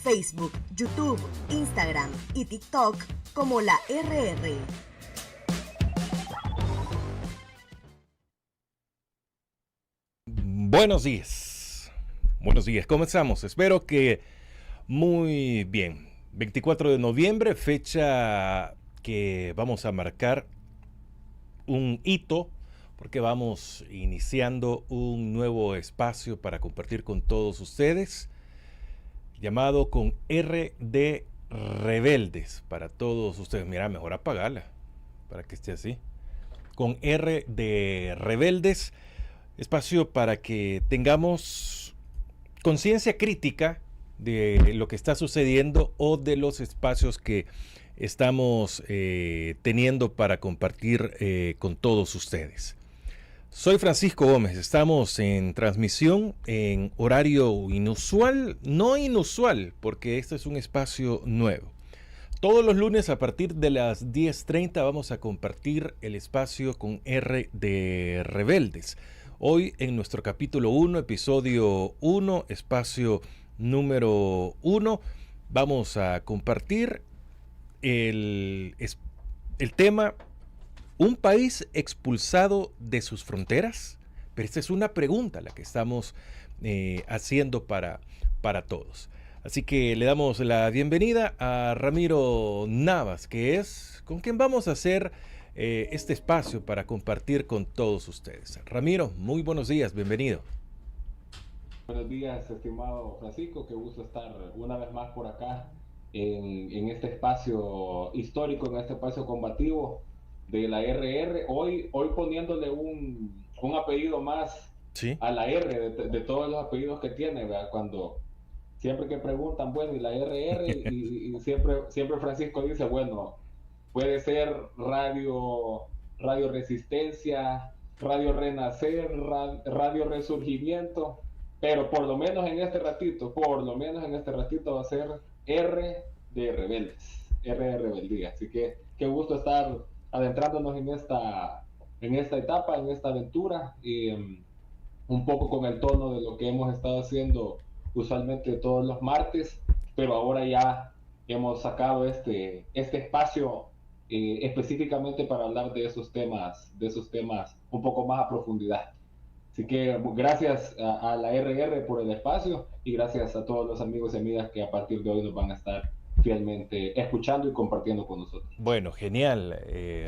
Facebook, YouTube, Instagram y TikTok como La RR. Buenos días. Buenos días. Comenzamos. Espero que muy bien. 24 de noviembre, fecha que vamos a marcar un hito porque vamos iniciando un nuevo espacio para compartir con todos ustedes llamado Con R de Rebeldes. Para todos ustedes, mira, mejor apagarla para que esté así. Con R de Rebeldes, espacio para que tengamos conciencia crítica de lo que está sucediendo o de los espacios que estamos teniendo para compartir con todos ustedes. Soy Francisco Gómez, estamos en transmisión en horario inusual, no inusual, porque este es un espacio nuevo. Todos los lunes a partir de las 10:30 vamos a compartir el espacio Con R de Rebeldes. Hoy en nuestro capítulo 1, episodio 1, espacio número 1, vamos a compartir el tema ¿un país expulsado de sus fronteras? Pero esta es una pregunta la que estamos haciendo para todos. Así que le damos la bienvenida a Ramiro Navas, que es con quien vamos a hacer este espacio para compartir con todos ustedes. Ramiro, muy buenos días, bienvenido. Buenos días, estimado Francisco, qué gusto estar una vez más por acá en este espacio histórico, en este espacio combativo de la RR, hoy poniéndole un apellido más, ¿sí?, a la R de todos los apellidos que tiene, ¿verdad? Cuando siempre que preguntan, bueno, y la RR, y siempre Francisco dice, bueno, puede ser Radio Resistencia, Radio Renacer, Radio Resurgimiento, pero por lo menos en este ratito va a ser R de Rebeldes, R de Rebeldía. Así que qué gusto estar adentrándonos en esta etapa, en esta aventura, y un poco con el tono de lo que hemos estado haciendo usualmente todos los martes, pero ahora ya hemos sacado este espacio específicamente para hablar de esos temas un poco más a profundidad. Así que gracias a la RR por el espacio y gracias a todos los amigos y amigas que a partir de hoy nos van a estar fielmente escuchando y compartiendo con nosotros. Bueno, genial,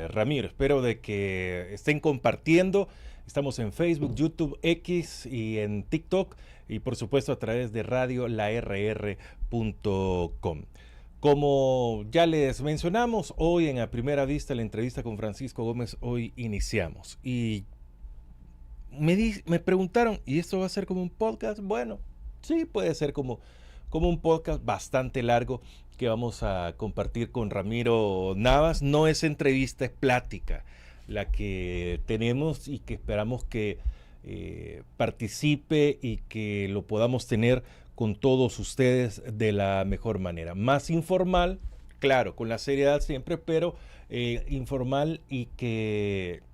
Ramiro. Espero de que estén compartiendo. Estamos en Facebook, YouTube, X y en TikTok y por supuesto a través de radiolarr.com. Como ya les mencionamos, hoy en A Primera Vista, la entrevista con Francisco Gómez, hoy iniciamos. Y me preguntaron, ¿y esto va a ser como un podcast? Bueno, sí, puede ser como un podcast bastante largo que vamos a compartir con Ramiro Navas. No es entrevista, es plática la que tenemos y que esperamos que participe y que lo podamos tener con todos ustedes de la mejor manera. Más informal, claro, con la seriedad siempre, pero informal y que...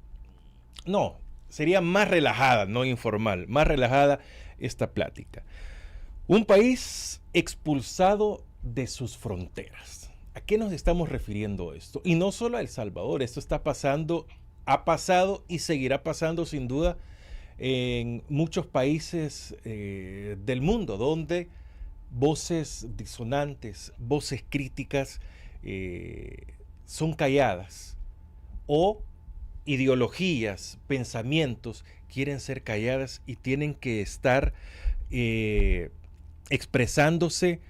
No, sería más relajada, no informal, más relajada esta plática. Un país expulsado de sus fronteras. ¿A qué nos estamos refiriendo esto? Y no solo a El Salvador, esto está pasando, ha pasado y seguirá pasando sin duda en muchos países del mundo, donde voces disonantes, voces críticas son calladas o ideologías, pensamientos quieren ser calladas y tienen que estar expresándose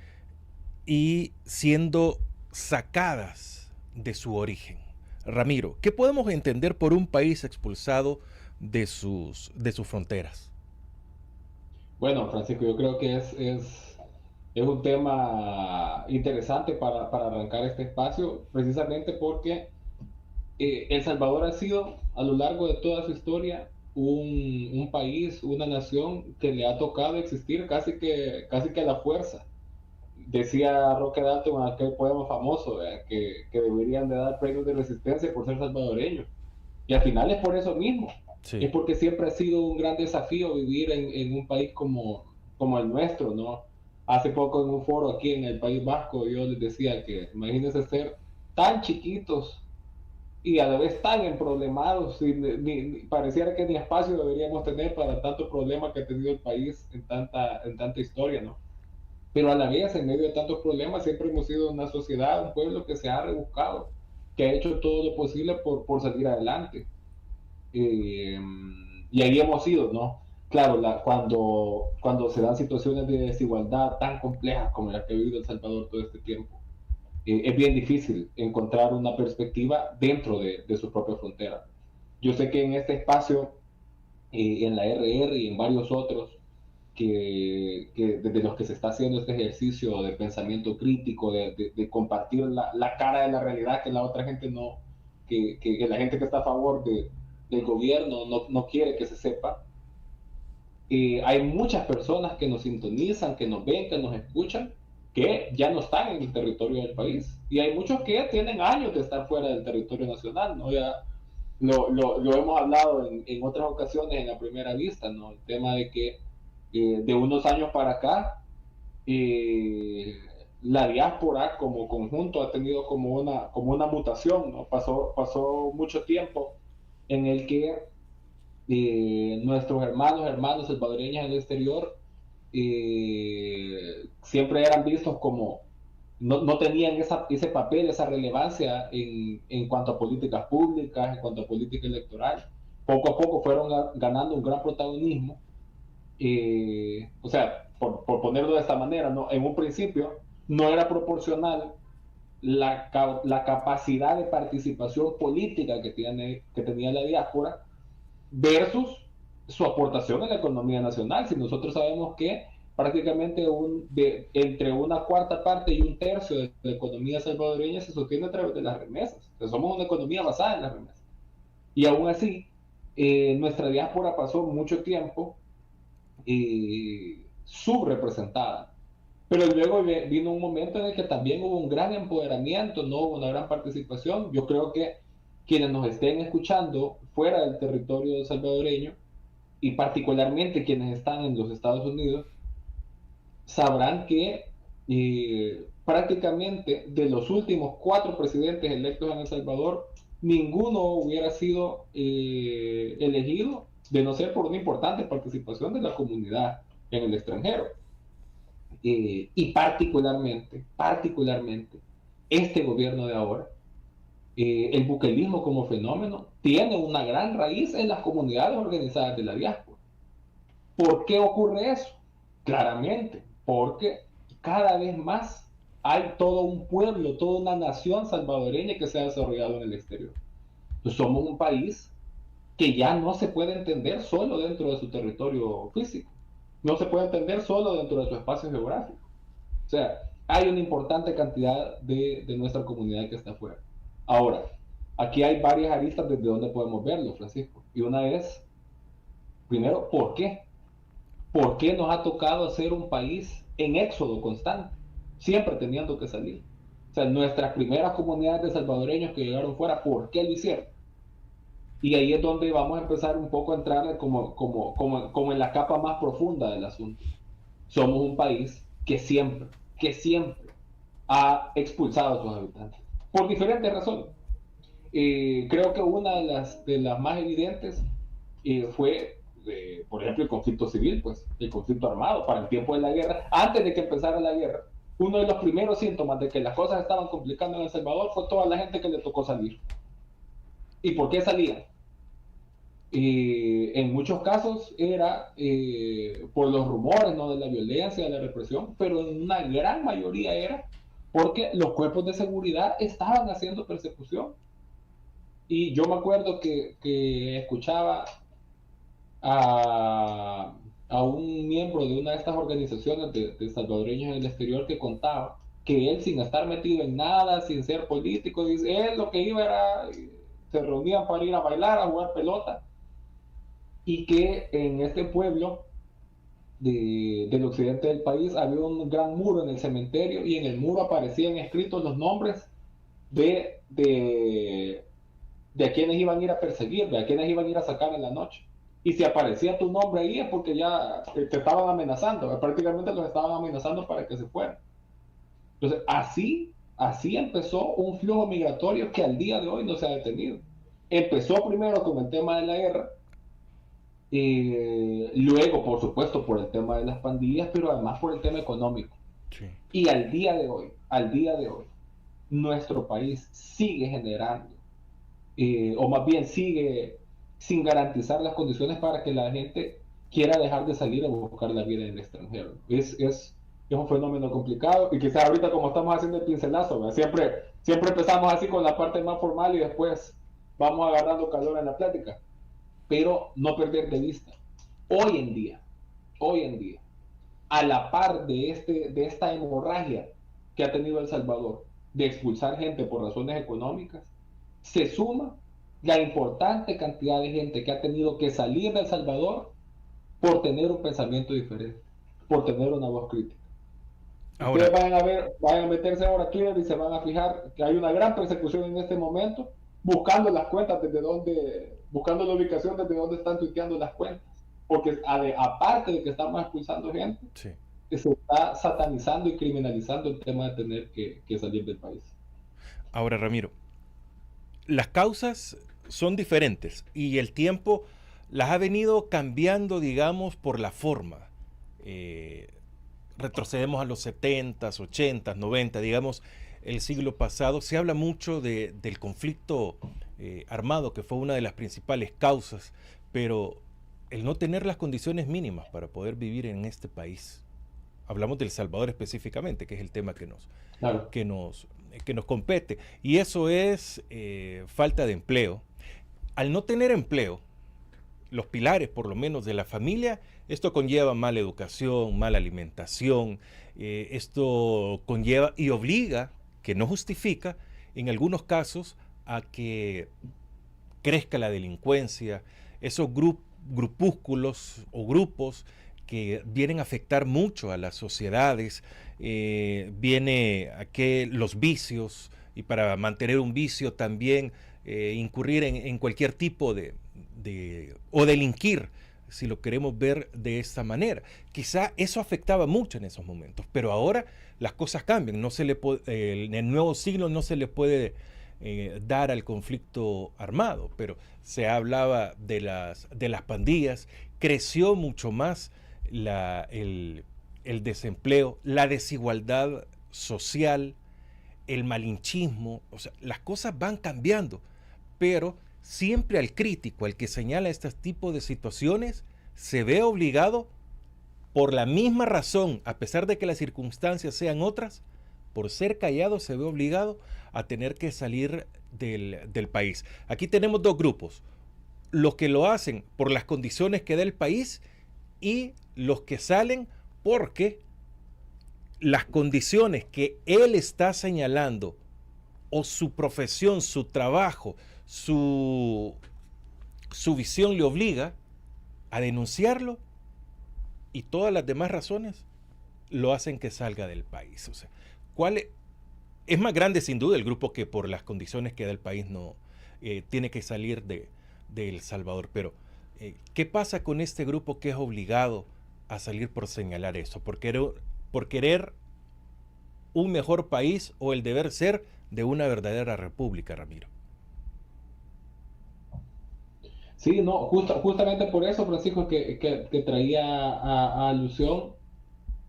y siendo sacadas de su origen. Ramiro, ¿qué podemos entender por un país expulsado de sus fronteras? Bueno, Francisco, yo creo que es un tema interesante para arrancar este espacio, precisamente porque El Salvador ha sido a lo largo de toda su historia un país, una nación que le ha tocado existir casi que a la fuerza. Decía Roque Dalton en aquel poema famoso, que deberían de dar premios de resistencia por ser salvadoreños. Y al final es por eso mismo. Sí. Es porque siempre ha sido un gran desafío vivir en un país como el nuestro, ¿no? Hace poco en un foro aquí en el País Vasco yo les decía que imagínense ser tan chiquitos y a la vez tan emproblemados, y pareciera que ni espacio deberíamos tener para tanto problema que ha tenido el país en tanta historia, ¿no? Pero a la vez, en medio de tantos problemas, siempre hemos sido una sociedad, un pueblo que se ha rebuscado, que ha hecho todo lo posible por salir adelante. Eh, y ahí hemos ido, ¿no? Claro, cuando se dan situaciones de desigualdad tan complejas como la que ha vivido El Salvador todo este tiempo, es bien difícil encontrar una perspectiva dentro de su propia frontera. Yo sé que en este espacio, en la RR y en varios otros, desde los que se está haciendo este ejercicio de pensamiento crítico, de compartir la cara de la realidad que la otra gente no, que la gente que está a favor del gobierno no quiere que se sepa. Hay muchas personas que nos sintonizan, que nos ven, que nos escuchan, que ya no están en el territorio del país. Y hay muchos que tienen años de estar fuera del territorio nacional, ¿no? Ya lo hemos hablado en otras ocasiones en la primera vista, ¿no? El tema de que de unos años para acá, la diáspora como conjunto ha tenido como una mutación, ¿no? Pasó mucho tiempo en el que nuestros hermanos salvadoreños en el exterior siempre eran vistos como no tenían ese papel, esa relevancia en cuanto a políticas públicas, en cuanto a política electoral. Poco a poco fueron ganando un gran protagonismo. O sea, por ponerlo de esta manera, ¿no? En un principio no era proporcional la capacidad de participación política que tenía la diáspora versus su aportación en la economía nacional. Si nosotros sabemos que prácticamente entre una cuarta parte y un tercio de la economía salvadoreña se sostiene a través de las remesas. O sea, somos una economía basada en las remesas. Y aún así, nuestra diáspora pasó mucho tiempo subrepresentada. Pero luego vino un momento en el que también hubo un gran empoderamiento, no hubo una gran participación. Yo creo que quienes nos estén escuchando fuera del territorio salvadoreño, y particularmente quienes están en los Estados Unidos, sabrán que prácticamente de los últimos 4 presidentes electos en El Salvador, ninguno hubiera sido elegido de no ser por una importante participación de la comunidad en el extranjero. Y particularmente, este gobierno de ahora, el buquelismo como fenómeno tiene una gran raíz en las comunidades organizadas de la diáspora. ¿Por qué ocurre eso? Claramente, porque cada vez más hay todo un pueblo, toda una nación salvadoreña que se ha desarrollado en el exterior. Entonces, somos un país que ya no se puede entender solo dentro de su territorio físico, no se puede entender solo dentro de su espacio geográfico. O sea, hay una importante cantidad de nuestra comunidad que está afuera. Ahora, aquí hay varias aristas desde donde podemos verlo, Francisco. Y una es, primero, ¿por qué? ¿Por qué nos ha tocado ser un país en éxodo constante? Siempre teniendo que salir. O sea, nuestras primeras comunidades de salvadoreños que llegaron fuera, ¿por qué lo hicieron? Y ahí es donde vamos a empezar un poco a entrar como en la capa más profunda del asunto. Somos un país que siempre ha expulsado a sus habitantes, por diferentes razones. Creo que una de las más evidentes fue, por ejemplo, el conflicto civil, pues, el conflicto armado para el tiempo de la guerra. Antes de que empezara la guerra, uno de los primeros síntomas de que las cosas estaban complicando en El Salvador fue toda la gente que le tocó salir. ¿Y por qué salían? En muchos casos era por los rumores, ¿no?, de la violencia, de la represión, pero en una gran mayoría era porque los cuerpos de seguridad estaban haciendo persecución. Y yo me acuerdo que escuchaba a un miembro de una de estas organizaciones de salvadoreños en el exterior que contaba que él, sin estar metido en nada, sin ser político, dice, él lo que iba era, se reunían para ir a bailar, a jugar pelota, y que en este pueblo del occidente del país había un gran muro en el cementerio, y en el muro aparecían escritos los nombres de a quienes iban a ir a perseguir, de a quienes iban a ir a sacar en la noche. Y si aparecía tu nombre ahí es porque ya te estaban amenazando, prácticamente los estaban amenazando para que se fueran. Entonces, así empezó un flujo migratorio que al día de hoy no se ha detenido. Empezó primero con el tema de la guerra, luego, por supuesto, por el tema de las pandillas, pero además por el tema económico. Sí. Y al día de hoy, nuestro país sigue generando, o más bien sigue sin garantizar las condiciones para que la gente quiera dejar de salir a buscar la vida en el extranjero. Es un fenómeno complicado, y quizás ahorita, como estamos haciendo el pincelazo, ¿verdad? Siempre empezamos así con la parte más formal y después vamos agarrando calor en la plática, pero no perder de vista, hoy en día, a la par de esta hemorragia que ha tenido El Salvador, de expulsar gente por razones económicas, se suma la importante cantidad de gente que ha tenido que salir de El Salvador por tener un pensamiento diferente, por tener una voz crítica. Ahora, Ustedes vayan a meterse ahora a Twitter y se van a fijar que hay una gran persecución en este momento, buscando las cuentas buscando la ubicación desde donde están tuiteando las cuentas, porque aparte de que estamos expulsando gente, sí. se está satanizando y criminalizando el tema de tener que salir del país. Ahora, Ramiro, las causas son diferentes y el tiempo las ha venido cambiando, digamos, por la forma. Retrocedemos a los 70s, 80s, 90, digamos, el siglo pasado. Se habla mucho del conflicto armado, que fue una de las principales causas, pero el no tener las condiciones mínimas para poder vivir en este país. Hablamos de El Salvador específicamente, que es el tema que nos compete. Y eso es falta de empleo. Al no tener empleo, los pilares por lo menos de la familia, esto conlleva mala educación, mala alimentación, esto conlleva y obliga, que no justifica, en algunos casos, a que crezca la delincuencia, esos grupúsculos o grupos que vienen a afectar mucho a las sociedades, viene a que los vicios, y para mantener un vicio también incurrir en cualquier tipo o delinquir, si lo queremos ver de esta manera. Quizá eso afectaba mucho en esos momentos, pero ahora las cosas cambian. En el nuevo siglo no se le puede dar al conflicto armado, pero se hablaba de las pandillas, creció mucho más el desempleo, la desigualdad social, el malinchismo, o sea, las cosas van cambiando, pero siempre al crítico, al que señala este tipo de situaciones, se ve obligado, por la misma razón, a pesar de que las circunstancias sean otras, por ser callado se ve obligado a tener que salir del país. Aquí tenemos dos grupos, los que lo hacen por las condiciones que da el país y los que salen porque las condiciones que él está señalando, o su profesión, su trabajo, su visión le obliga a denunciarlo, y todas las demás razones lo hacen que salga del país. O sea, es más grande sin duda el grupo que por las condiciones que da el país no tiene que salir de El Salvador, pero ¿qué pasa con este grupo que es obligado a salir por señalar eso, por querer un mejor país o el deber ser de una verdadera república, Ramiro? Sí, no, justamente por eso, Francisco, que traía a alusión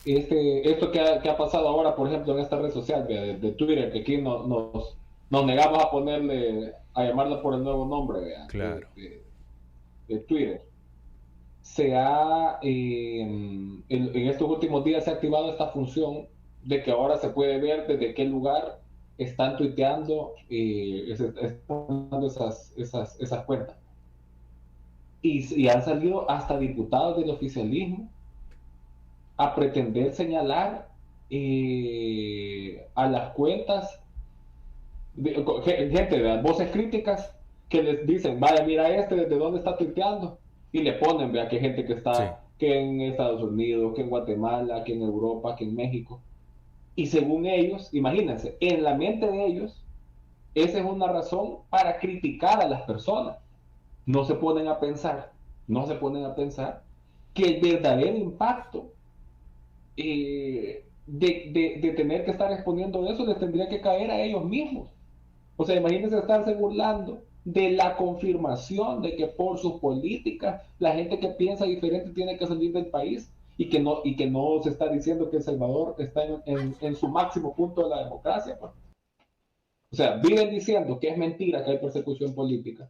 esto que ha pasado ahora, por ejemplo, en esta red social de Twitter, que aquí nos negamos a llamarlo por el nuevo nombre, ¿verdad? Claro. De Twitter. En estos últimos días se ha activado esta función de que ahora se puede ver desde qué lugar están tuiteando esas cuentas. Y han salido hasta diputados del oficialismo a pretender señalar a las cuentas gente de las voces críticas que les dicen, vaya, mira desde dónde está tuiteando, y le ponen, vea, que gente que está, sí, que en Estados Unidos, que en Guatemala, que en Europa, que en México. Y según ellos, imagínense, en la mente de ellos, esa es una razón para criticar a las personas. No se ponen a pensar no se ponen a pensar que el verdadero impacto de tener que estar exponiendo eso les tendría que caer a ellos mismos. O sea, imagínense estarse burlando de la confirmación de que por sus políticas la gente que piensa diferente tiene que salir del país y que no se está diciendo que El Salvador está en su máximo punto de la democracia. Pues. O sea, viven diciendo que es mentira que hay persecución política.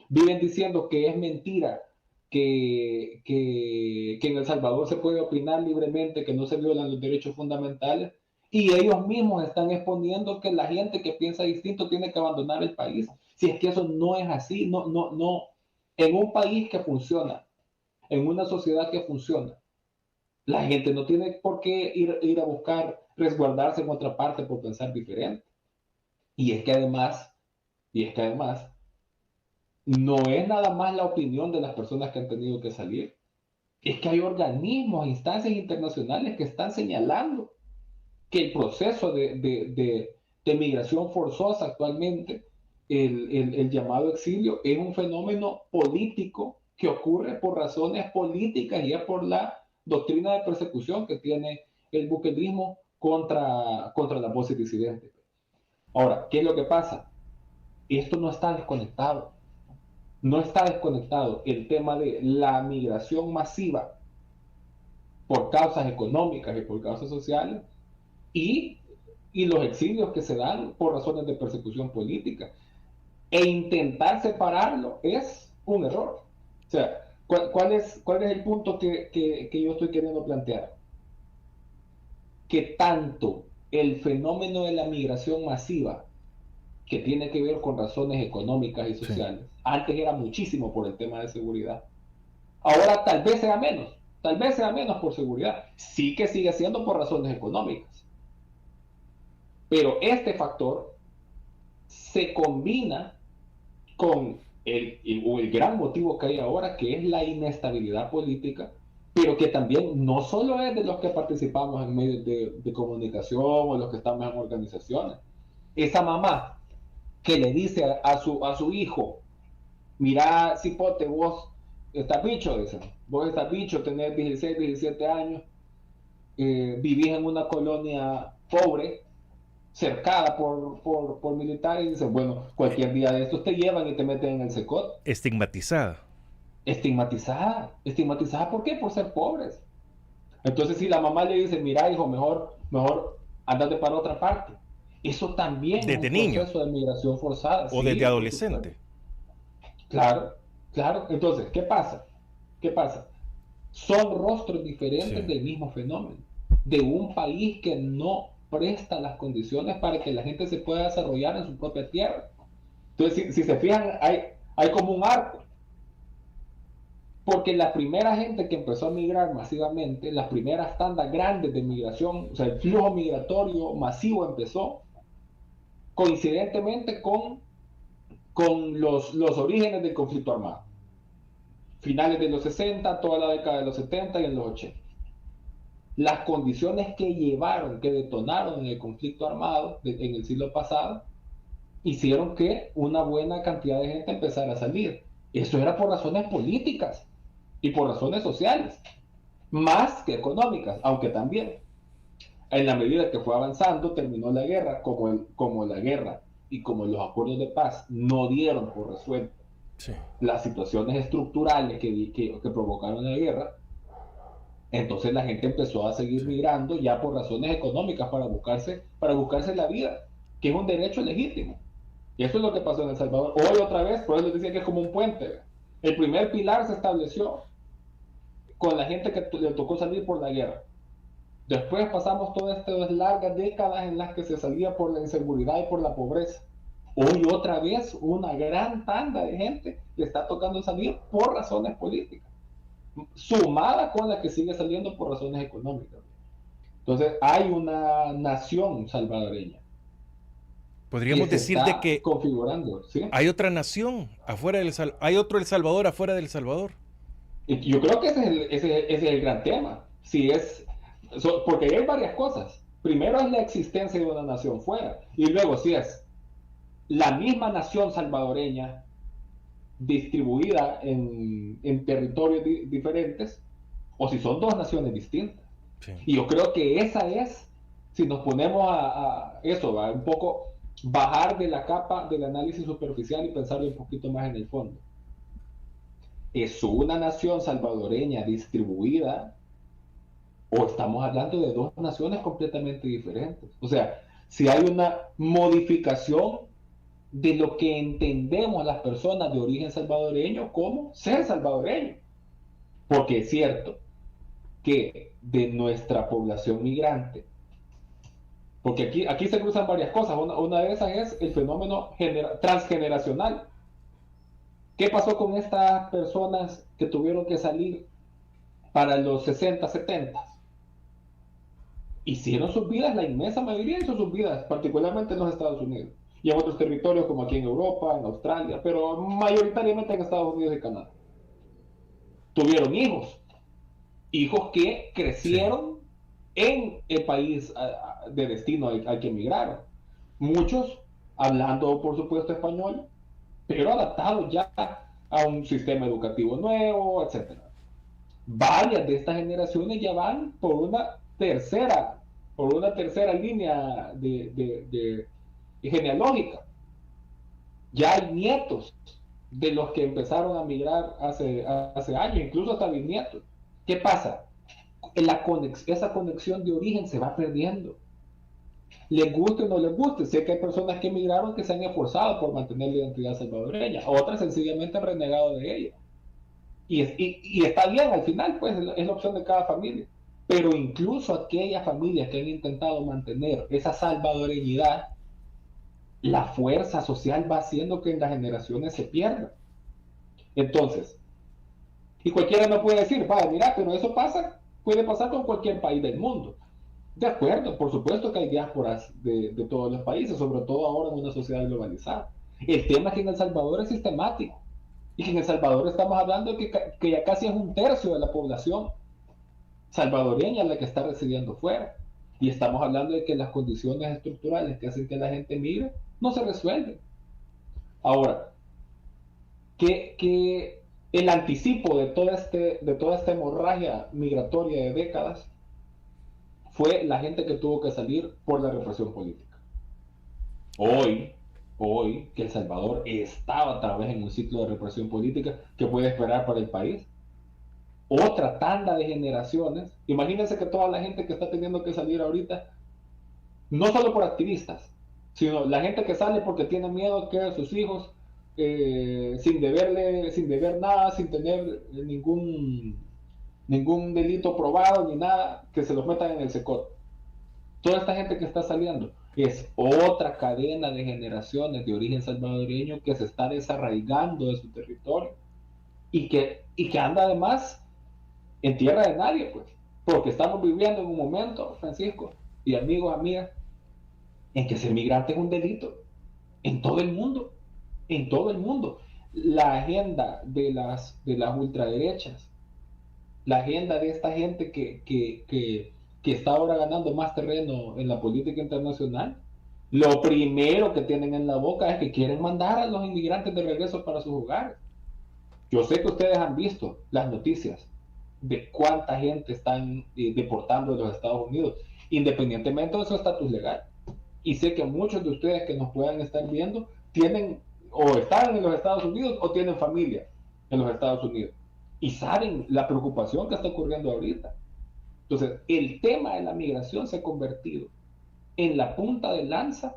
Viven diciendo que es mentira que en El Salvador se puede opinar libremente, que no se violan los derechos fundamentales, y ellos mismos están exponiendo que la gente que piensa distinto tiene que abandonar el país. Si es que eso no es así, no. En un país que funciona, en una sociedad que funciona, la gente no tiene por qué ir a buscar resguardarse en otra parte por pensar diferente. Y es que además, no es nada más la opinión de las personas que han tenido que salir. Es que hay organismos, instancias internacionales que están señalando que el proceso de migración forzosa actualmente, el llamado exilio, es un fenómeno político que ocurre por razones políticas y es por la doctrina de persecución que tiene el buquelismo contra las voces disidentes. Ahora, ¿qué es lo que pasa? Esto no está desconectado. No está desconectado el tema de la migración masiva por causas económicas y por causas sociales y los exilios que se dan por razones de persecución política. E intentar separarlo es un error. O sea, ¿cuál es el punto que yo estoy queriendo plantear? Que tanto el fenómeno de la migración masiva, que tiene que ver con razones económicas y sociales, sí, antes era muchísimo por el tema de seguridad. Ahora tal vez sea menos por seguridad. Sí que sigue siendo por razones económicas. Pero este factor se combina con el gran motivo que hay ahora, que es la inestabilidad política, pero que también no solo es de los que participamos en medios de comunicación o los que estamos en organizaciones. Esa mamá que le dice a su hijo, mira, cipote, vos estás bicho, dicen, vos estás bicho, tenés 16, 17 años, vivís en una colonia pobre, cercada por militares, y dicen, bueno, cualquier día de estos te llevan y te meten en el secot. Estigmatizada. Estigmatizada, ¿por qué? Por ser pobres. Entonces, si la mamá le dice, mira, hijo, mejor andate para otra parte. Eso también desde es un niño, proceso de migración forzada. o sí, desde adolescente. Claro. Entonces, ¿qué pasa? Son rostros diferentes, sí, del mismo fenómeno. De un país que no presta las condiciones para que la gente se pueda desarrollar en su propia tierra. Entonces, si se fijan, hay como un arco. Porque la primera gente que empezó a migrar masivamente, las primeras tandas grandes de migración, o sea, el flujo migratorio masivo empezó coincidentemente con los orígenes del conflicto armado. Finales de los 60, toda la década de los 70 y en los 80. Las condiciones que detonaron en el conflicto armado en el siglo pasado, hicieron que una buena cantidad de gente empezara a salir. Eso era por razones políticas y por razones sociales, más que económicas, aunque también. En la medida que fue avanzando, terminó la guerra, como la guerra y como los acuerdos de paz no dieron por resuelto, sí, las situaciones estructurales que provocaron la guerra, entonces la gente empezó a seguir, sí, migrando ya por razones económicas para buscarse la vida, que es un derecho legítimo. Y eso es lo que pasó en El Salvador. Hoy otra vez, por eso les decía que es como un puente. El primer pilar se estableció con la gente que le tocó salir por la guerra. Después pasamos todas estas largas décadas en las que se salía por la inseguridad y por la pobreza. Hoy otra vez una gran tanda de gente le está tocando salir por razones políticas, sumada con la que sigue saliendo por razones económicas. Entonces hay una nación salvadoreña. Podríamos decir de que configurando, ¿sí? Hay otra nación afuera del Salvador, hay otro El Salvador afuera del Salvador. Y yo creo que ese es el gran tema. Porque hay varias cosas. Primero es la existencia de una nación fuera, y luego si es la misma nación salvadoreña distribuida en territorios diferentes, o si son dos naciones distintas. Sí. Y yo creo que esa es, si nos ponemos a eso, ¿va? Un poco bajar de la capa del análisis superficial y pensar un poquito más en el fondo. ¿Es una nación salvadoreña distribuida o estamos hablando de dos naciones completamente diferentes? O sea, si hay una modificación de lo que entendemos las personas de origen salvadoreño como ser salvadoreño. Porque es cierto que de nuestra población migrante, porque aquí se cruzan varias cosas, una de esas es el fenómeno transgeneracional. ¿Qué pasó con estas personas que tuvieron que salir para los 60, 70? Hicieron sus vidas, la inmensa mayoría hizo sus vidas, particularmente en los Estados Unidos y en otros territorios como aquí en Europa, en Australia, pero mayoritariamente en Estados Unidos y Canadá. Tuvieron hijos que crecieron en el país de destino al que emigraron. Muchos hablando, por supuesto, español, pero adaptados ya a un sistema educativo nuevo, etc. Varias de estas generaciones ya van por una tercera línea de genealógica. Ya hay nietos de los que empezaron a migrar hace años, incluso hasta bisnietos. ¿Qué pasa? Esa conexión de origen se va perdiendo. Les guste o no les guste. Sé que hay personas que emigraron que se han esforzado por mantener la identidad salvadoreña, otras sencillamente han renegado de ella. Y está bien al final, pues es la opción de cada familia. Pero incluso aquellas familias que han intentado mantener esa salvadoreñidad, la fuerza social va haciendo que en las generaciones se pierda. Entonces, y cualquiera no puede decir, vaya, mira, pero eso puede pasar con cualquier país del mundo. De acuerdo, por supuesto que hay diásporas de todos los países, sobre todo ahora en una sociedad globalizada. El tema es que en El Salvador es sistemático. Y que en El Salvador estamos hablando de que ya casi es un tercio de la población salvadoreña la que está residiendo fuera. Y estamos hablando de que las condiciones estructurales que hacen que la gente migre no se resuelven. Ahora, que el anticipo de toda esta hemorragia migratoria de décadas fue la gente que tuvo que salir por la represión política. Hoy que El Salvador estaba otra vez en un ciclo de represión política, ¿qué puede esperar para el país? Otra tanda de generaciones. Imagínense que toda la gente que está teniendo que salir ahorita, no solo por activistas, sino la gente que sale porque tiene miedo que sus hijos, sin deber nada, sin tener ningún delito probado ni nada, que se los metan en el secot. Toda esta gente que está saliendo es otra cadena de generaciones de origen salvadoreño que se está desarraigando de su territorio y que anda además en tierra de nadie, pues, porque estamos viviendo en un momento, Francisco y amigos, amigas, en que ser migrante es un delito en todo el mundo. La agenda de las ultraderechas, la agenda de esta gente que está ahora ganando más terreno en la política internacional, lo primero que tienen en la boca es que quieren mandar a los inmigrantes de regreso para sus hogares. Yo sé que ustedes han visto las noticias de cuánta gente están deportando de los Estados Unidos, independientemente de su estatus legal. Y sé que muchos de ustedes que nos puedan estar viendo tienen o están en los Estados Unidos o tienen familia en los Estados Unidos. Y saben la preocupación que está ocurriendo ahorita. Entonces, el tema de la migración se ha convertido en la punta de lanza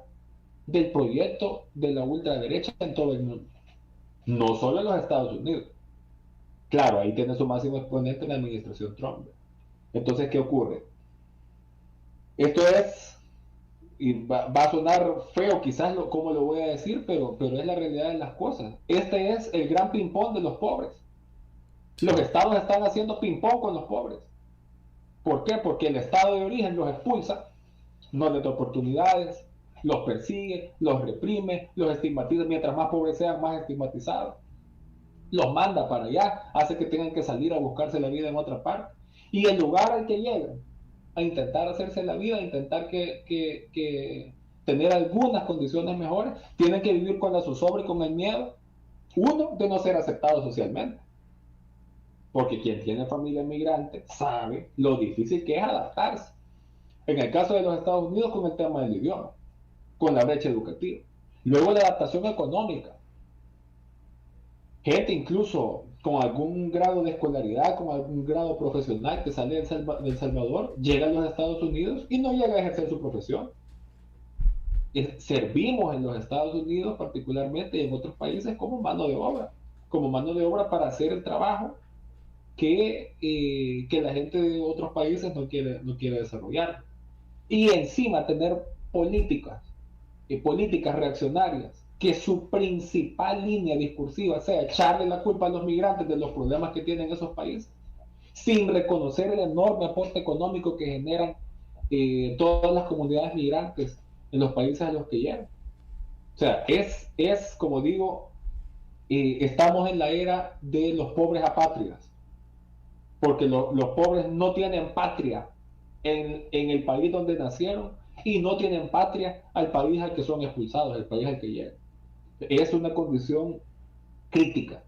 del proyecto de la ultraderecha en todo el mundo. No solo en los Estados Unidos. Claro, ahí tiene su máximo exponente en la administración Trump. Entonces, ¿qué ocurre? Esto es, y va a sonar feo quizás como lo voy a decir, pero es la realidad de las cosas. Este es el gran ping-pong de los pobres. Los estados están haciendo ping-pong con los pobres. ¿Por qué? Porque el estado de origen los expulsa, no les da oportunidades, los persigue, los reprime, los estigmatiza. Mientras más pobres sean, más estigmatizados. Los manda para allá, hace que tengan que salir a buscarse la vida en otra parte. Y el lugar al que llegan, a intentar hacerse la vida, a intentar que tener algunas condiciones mejores, tienen que vivir con la zozobra y con el miedo Uno, de no ser aceptado socialmente. Porque quien tiene familia migrante sabe lo difícil que es adaptarse. En el caso de los Estados Unidos, con el tema del idioma, con la brecha educativa. Luego la adaptación económica. Gente incluso con algún grado de escolaridad, con algún grado profesional que sale de El Salvador, llega a los Estados Unidos y no llega a ejercer su profesión. Servimos en los Estados Unidos particularmente y en otros países como mano de obra para hacer el trabajo que la gente de otros países no quiere desarrollar. Y encima tener políticas reaccionarias, que su principal línea discursiva sea echarle la culpa a los migrantes de los problemas que tienen esos países, sin reconocer el enorme aporte económico que generan todas las comunidades migrantes en los países a los que llegan. O sea, es como digo, estamos en la era de los pobres apátridas, porque los pobres no tienen patria en el país donde nacieron y no tienen patria al país al que son expulsados, al país al que llegan. Es una condición crítica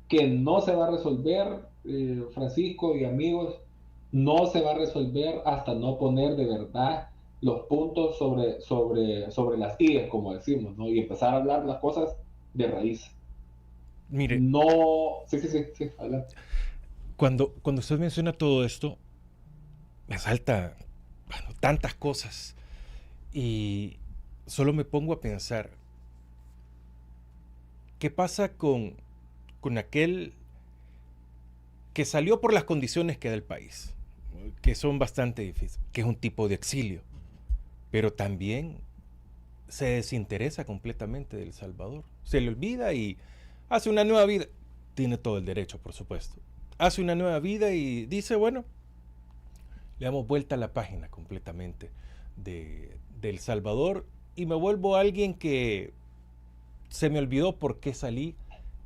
que no se va a resolver, Francisco y amigos, no se va a resolver hasta no poner de verdad los puntos sobre las IES, como decimos, ¿no? Y empezar a hablar las cosas de raíz. Mire, no, sí, adelante. Cuando usted menciona todo esto, me salta, bueno, tantas cosas y solo me pongo a pensar, ¿qué pasa con aquel que salió por las condiciones que da el país, que son bastante difíciles, que es un tipo de exilio, pero también se desinteresa completamente de El Salvador, se le olvida y hace una nueva vida? Tiene todo el derecho, por supuesto. Hace una nueva vida y dice, bueno, le damos vuelta a la página completamente de El Salvador y me vuelvo alguien que se me olvidó por qué salí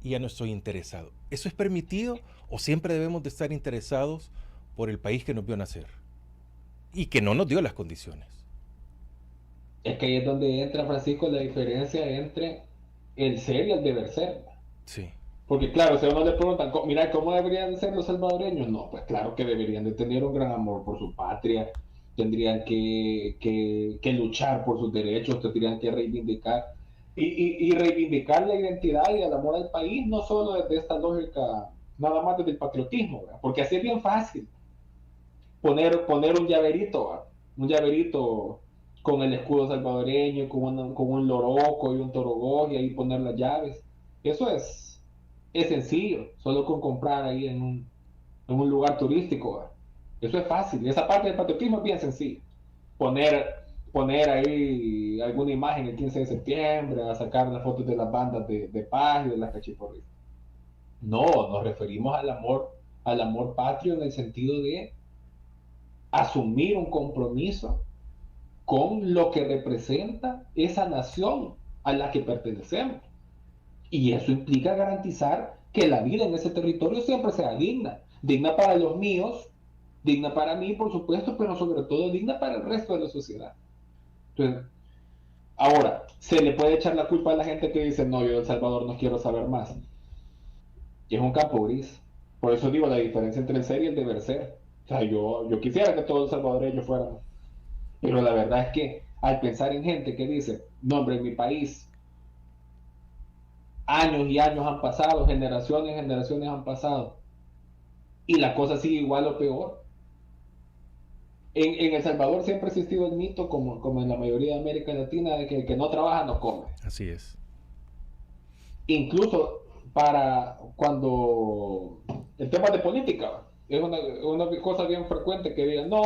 y ya no estoy interesado. ¿Eso es permitido o siempre debemos de estar interesados por el país que nos vio nacer y que no nos dio las condiciones? Es que ahí es donde entra, Francisco, la diferencia entre el ser y el deber ser. Sí. Porque claro, si a uno le preguntan, mira, ¿cómo deberían ser los salvadoreños? No, pues claro que deberían de tener un gran amor por su patria, tendrían que luchar por sus derechos, tendrían que reivindicar y reivindicar la identidad y el amor al país, no solo desde esta lógica, nada más desde el patriotismo, ¿verdad? Porque así es bien fácil poner un llaverito con el escudo salvadoreño, con un loroco y un torogó y ahí poner las llaves. Eso es sencillo, solo con comprar ahí en un lugar turístico, ¿verdad? Eso es fácil, y esa parte del patriotismo es bien sencilla. Poner ahí alguna imagen el 15 de septiembre, a sacar las fotos de las bandas de paz y de las cachiporristas. No, nos referimos al amor patrio en el sentido de asumir un compromiso con lo que representa esa nación a la que pertenecemos. Y eso implica garantizar que la vida en ese territorio siempre sea digna para los míos, digna para mí, por supuesto, pero sobre todo digna para el resto de la sociedad. Entonces, ahora, se le puede echar la culpa a la gente que dice, no, yo de El Salvador no quiero saber más. Y es un campo gris. Por eso digo la diferencia entre el ser y el deber ser. O sea, yo quisiera que todos los salvadoreños fueran, pero la verdad es que al pensar en gente que dice, no, hombre, en mi país años y años han pasado, generaciones y generaciones han pasado, y la cosa sigue igual o peor. En El Salvador siempre ha existido el mito, como en la mayoría de América Latina, de que el que no trabaja no come. Así es. Incluso para cuando el tema de política es una cosa bien frecuente que digan, no,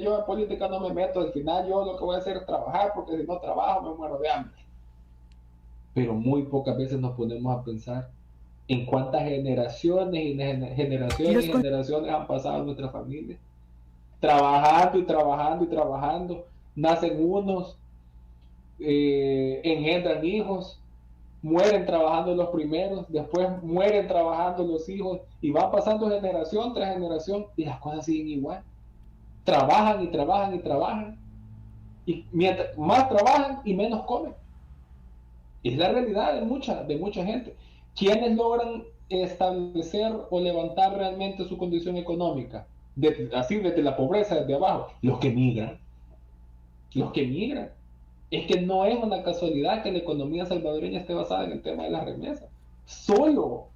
yo en política no me meto, al final yo lo que voy a hacer es trabajar, porque si no trabajo me muero de hambre. Pero muy pocas veces nos ponemos a pensar en cuántas generaciones y generaciones han pasado en nuestra familia, trabajando y trabajando y trabajando. Nacen unos, engendran hijos, mueren trabajando los primeros, después mueren trabajando los hijos, y van pasando generación tras generación y las cosas siguen igual. Trabajan y trabajan y trabajan, y mientras más trabajan y menos comen. Es la realidad de mucha gente. ¿quiénes logran establecer o levantar realmente su condición económica? Así desde la pobreza, desde abajo. Los que migran. Los que migran. Es que no es una casualidad que la economía salvadoreña esté basada en el tema de las remesas. Solo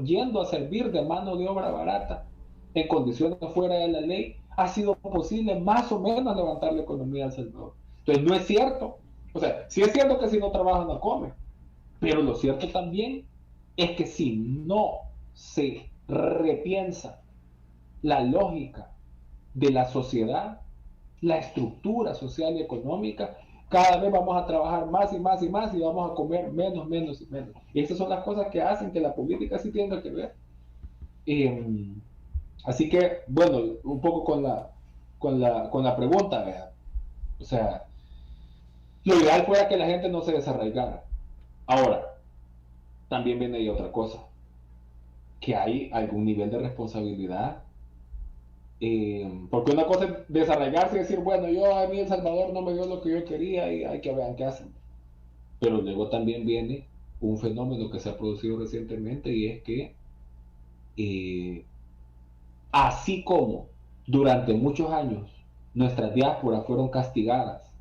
yendo a servir de mano de obra barata en condiciones fuera de la ley, ha sido posible más o menos levantar la economía de El Salvador. Entonces no es cierto. O sea, sí es cierto que si no trabaja no come, pero lo cierto también es que si no se repiensa la lógica de la sociedad, la estructura social y económica, cada vez vamos a trabajar más y más y más y vamos a comer menos, menos y menos. Y esas son las cosas que hacen que la política sí tenga que ver. Así que, bueno, un poco con la pregunta, ¿verdad? O sea, lo ideal fuera que la gente no se desarraigara. Ahora, también viene ahí otra cosa, que hay algún nivel de responsabilidad. Porque una cosa es desarraigarse y decir, bueno, a mí El Salvador no me dio lo que yo quería y hay que ver qué hacen. Pero luego también viene un fenómeno que se ha producido recientemente y es que así como durante muchos años nuestras diásporas fueron castigadas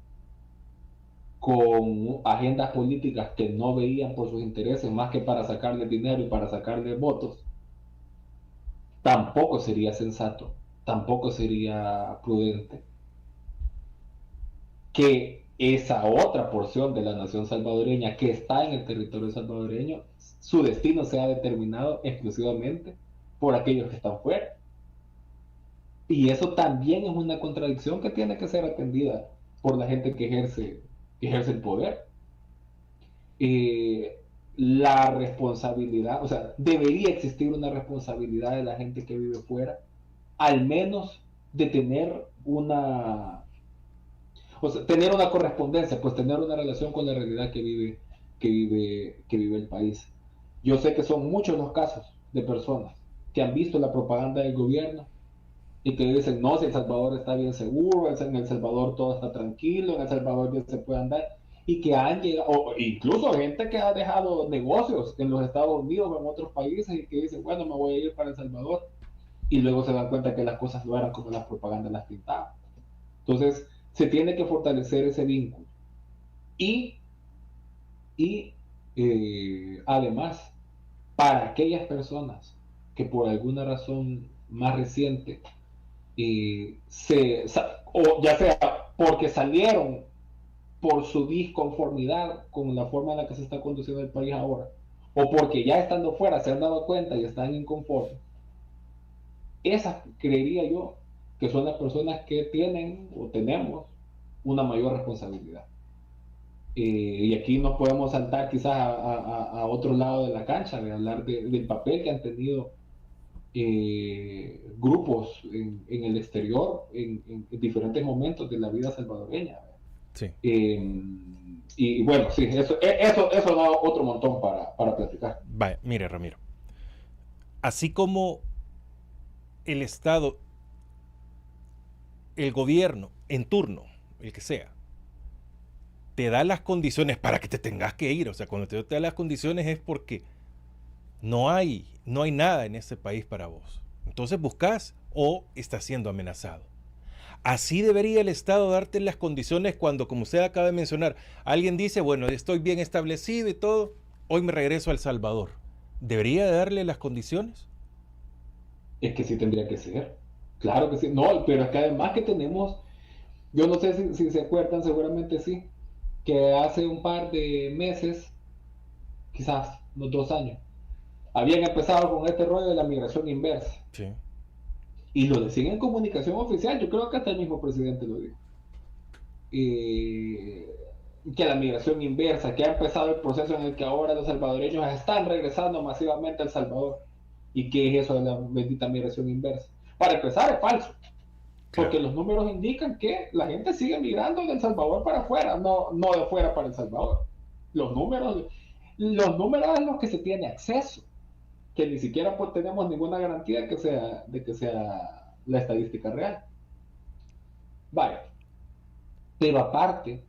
con agendas políticas que no veían por sus intereses más que para sacarle dinero y para sacarle votos, tampoco sería sensato, tampoco sería prudente que esa otra porción de la nación salvadoreña que está en el territorio salvadoreño, su destino sea determinado exclusivamente por aquellos que están fuera. Y eso también es una contradicción que tiene que ser atendida por la gente que ejerce el poder. La responsabilidad, o sea, debería existir una responsabilidad de la gente que vive fuera, al menos de tener tener una correspondencia, pues tener una relación con la realidad que vive el país. Yo sé que son muchos los casos de personas que han visto la propaganda del gobierno y que dicen, no, si El Salvador está bien seguro, en El Salvador todo está tranquilo, en El Salvador ya se puede andar, y que han llegado, o incluso gente que ha dejado negocios en los Estados Unidos o en otros países y que dicen, bueno, me voy a ir para El Salvador, y luego se dan cuenta que las cosas no eran como las propagandas las pintaban. Entonces, se tiene que fortalecer ese vínculo. Y además, para aquellas personas que por alguna razón más reciente, o ya sea porque salieron por su disconformidad con la forma en la que se está conduciendo el país ahora, o porque ya estando fuera se han dado cuenta y están inconformes, esas creería yo que son las personas que tienen o tenemos una mayor responsabilidad. Y aquí nos podemos saltar quizás a otro lado de la cancha, de hablar del papel que han tenido grupos en el exterior en diferentes momentos de la vida salvadoreña. Sí. Y bueno, sí, eso da otro montón para platicar. Vaya, mire, Ramiro, así como el Estado, el gobierno en turno, el que sea, te da las condiciones para que te tengas que ir, o sea, cuando te da las condiciones es porque no hay nada en ese país para vos. Entonces buscas o estás siendo amenazado. Así debería el Estado darte las condiciones cuando, como usted acaba de mencionar, alguien dice, bueno, estoy bien establecido y todo, hoy me regreso a El Salvador. ¿Debería darle las condiciones? Es que sí tendría que ser. Claro que sí. No, pero es que además que tenemos, yo no sé si se acuerdan, seguramente sí, que hace un par de meses, quizás unos 2 años, habían empezado con este rollo de la migración inversa. Sí. Y lo decían en comunicación oficial, yo creo que hasta el mismo presidente lo dijo. Que la migración inversa, que ha empezado el proceso en el que ahora los salvadoreños están regresando masivamente a El Salvador. ¿Y qué es eso de la bendita migración inversa? Para empezar, es falso. Porque los números indican que la gente sigue migrando de El Salvador para afuera, no de afuera para El Salvador. Los números es los que se tiene acceso, que ni siquiera pues tenemos ninguna garantía de que sea la estadística real. Vaya. Pero aparte,